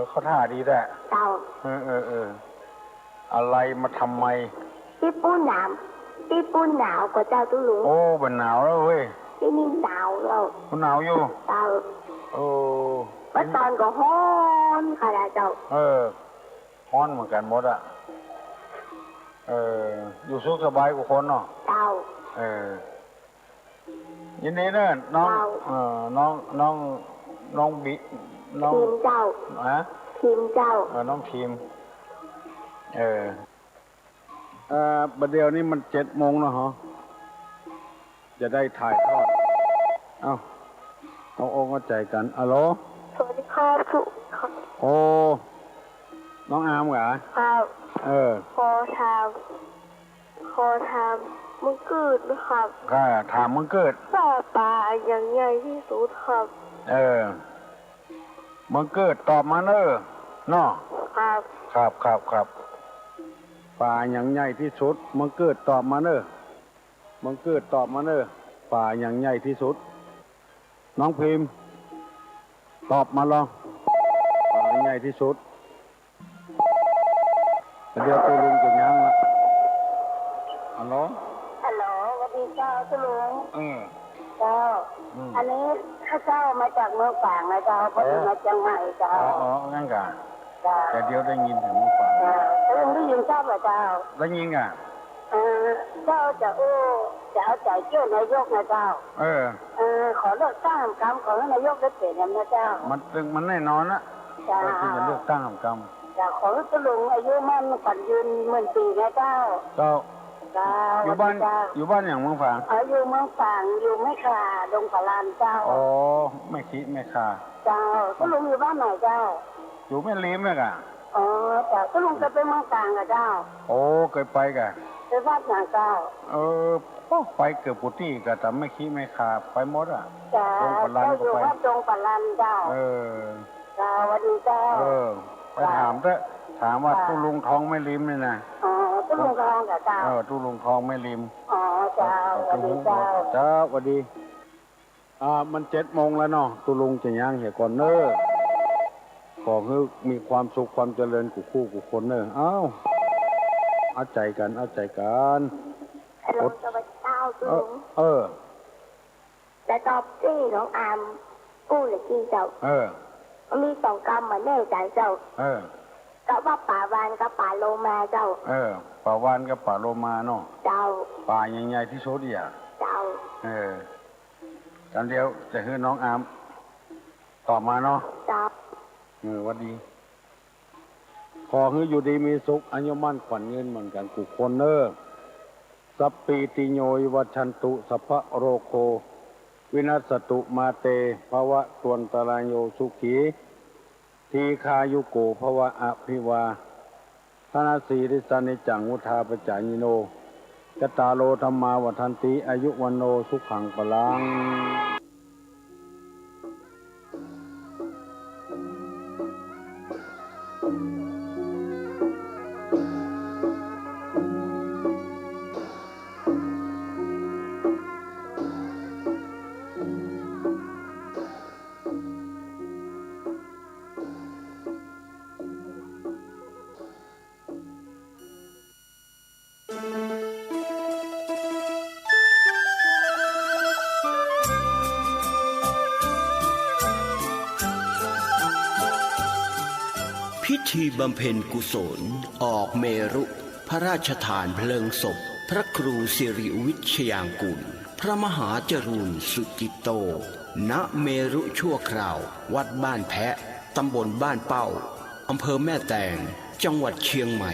Speaker 2: เขาท่าดีแหละ
Speaker 4: เจ้า
Speaker 2: อะไรมาทำไม
Speaker 4: ที่ปูนหนาวกว่าเจ้าตุ้ลุง
Speaker 2: โอ้มันหนาวแล้วเว้ย
Speaker 4: ที่นี่หนาวแล้ว
Speaker 2: หนาวอยู่
Speaker 4: เจ้า
Speaker 2: โอ้
Speaker 4: เมื่อตอนก็ฮ้อนค่ะเจ้า
Speaker 2: ฮ้อนเหมือนกันหมดอ่ะอยู่สุขสบายกว่าคนเนาะ
Speaker 4: เจ้า
Speaker 2: ยินดีนะน้องบิน้อง
Speaker 4: ทีมเจ้าทีมเจ้า
Speaker 2: น้องทีมบัดเดียวนี้มัน7 โมงแล้วเหรอจะได้ถ่ายทอดเอาองค์ใจกันอัลโหล
Speaker 4: สวัสดีครับ
Speaker 2: โอ้น้องอามเหรอ
Speaker 4: ครับ
Speaker 2: ขอท
Speaker 4: มังกรนะครับ
Speaker 2: ก็ถามมังเกิด
Speaker 4: ปลาอย่างใหญ่ที่สุดครับ
Speaker 2: มังเกิดตอบมาเนอะเนาะ
Speaker 4: ครับ
Speaker 2: ครับปลาอย่างใหญ่ที่สุดมังเกิดตอบมาเนอะมังเกิดตอบมาเนอะปลาอย่างใหญ่ที่สุดน้องพิมพ์ตอบมาลองปลาใหญ่ที่สุดเดี๋ยวตัวลุงจะยังละฮัลโหล
Speaker 4: ฮัลโหลสวัสดีเจ้าคุณลุง เจ้า อันนี้ข้าเจ้ามาจากเมืองฝางนะเจ้าพอดีมาเชียงใหม่เจ้า
Speaker 2: งั้นกะ
Speaker 4: เจ้า
Speaker 2: แต่เดี๋ยวได้ยินถึงฟัง
Speaker 4: คุณลุงได้ยินทราบเหรอเจ้า
Speaker 2: ได้ยินกะ
Speaker 4: เจ้าจะจะเอาใจเชื่อนายกนะเจ้า ขอเลือกตั้งคำขอให้นายกได้เปลี่ยนนะเจ้า
Speaker 2: มันแน่นอนนะ
Speaker 4: เจ้า
Speaker 2: ที่จะเลือกตั้งกรรม
Speaker 4: จะขอให้คุณลุงอายุมั่นขวัญยืนหมื่นปีนะเจ้า
Speaker 2: เจ้า
Speaker 4: เจ้า
Speaker 2: อยู่บ้านอย่างเมืองฝาง
Speaker 4: อยู่เมืองฝางอยู่ไม่ขาดงพลานเจ้า
Speaker 2: ไม่คิดไม่คา
Speaker 4: เจ้าคุณลุงอยู่บ้านไหนเจ้า
Speaker 2: อยู่แม่ริมเลยกะ
Speaker 4: เจ้าคุณลุงจะไปเมืองฝางกับเจ้า
Speaker 2: เคยไปกะ
Speaker 4: ไปบ้านอย่างเจ้า
Speaker 2: ไปเกือบปุตี้กะแต่ไม่คิดไม่คาไปหมดอ่ะ
Speaker 4: เจ้า
Speaker 2: ตรงปะลัน
Speaker 4: อยู่
Speaker 2: ก็ไป
Speaker 4: วัดดงปะลันเจ้าเจ้าสวัสดีเจ้า
Speaker 2: ไปถามว่าตู้ลุงทองไม่ริมเลยนะ
Speaker 4: ตู้ลุงทองกับเจ้า
Speaker 2: ตู้ลุงทองไม่ริม
Speaker 4: เจ้าสวัสดีเจ้า
Speaker 2: จ้าสวัสดีมัน7 โมงแล้วเนาะตู้ลุงจะย่างเหี่ยก่อนเนอะขอให้มีความสุขความเจริญกูคู่กูคนเนอะเอาใจกันเอาใจกัน
Speaker 4: ฮัลโหลสวัสดีเจ้าตู้ลุง
Speaker 2: แต่
Speaker 4: ตอบที่น้องอามกู้หรือกี้เจ้ามันมี2 กรรมเหมือนแน่ใจเจ้าก็ว่าป่าวานกับป่าโลมาเจ้า
Speaker 2: ป่าวานกับป่าโลมาเนาะ
Speaker 4: เจ้า
Speaker 2: ป่าใหญ่ๆที่สุดอ่ะ
Speaker 4: เจ้า
Speaker 2: กันเดียวจะให้น้องอามตอบมาเนาะ
Speaker 4: เจ้า
Speaker 2: วัสดีขอให้อยู่ดีมีสุขอายุมั่นขวัญเงินเหมือนกันกุคนเนอสัพปีติโยวัชันตุสัพพะโรโควินัสสตุมาเตภวะตวนตรายโยสุขีทีคายุโกภวะอภิวาธนาสีริสานิจังวุธาปจายิโนกตาโลธรรมาวัฏันติอายุวันโนสุขังปลัง
Speaker 6: พิธีบำเพ็ญกุศลออกเมรุพระราชทานเพลิงศพพระครูสิริวิชยางกูลพระมหาจรูนสุกิตโตณเมรุชั่วคราววัดบ้านแพะตำบลบ้านเป้าอำเภอแม่แตงจังหวัดเชียงใหม่